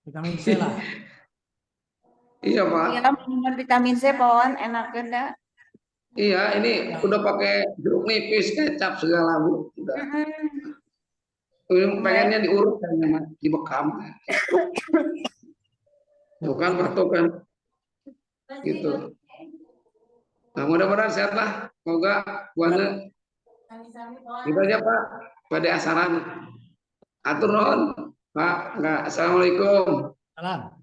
Vitamin C lah. Iya, Pak. Iya, minum vitamin C Pak Wan enak enggak? Iya, ini udah pakai jeruk nipis, kecap segala, Bu. Udah. Pengennya diurut kayaknya, Mak. Dibekam. Tuh kan pertuk kan gitu. Nah, mudah-mudahan sehat lah. Semoga buana itu aja Pak. Pada asaran atur nuhun Pak. Enggak. Assalamualaikum. Salam.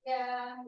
Ya.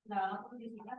Nah, aku di sini.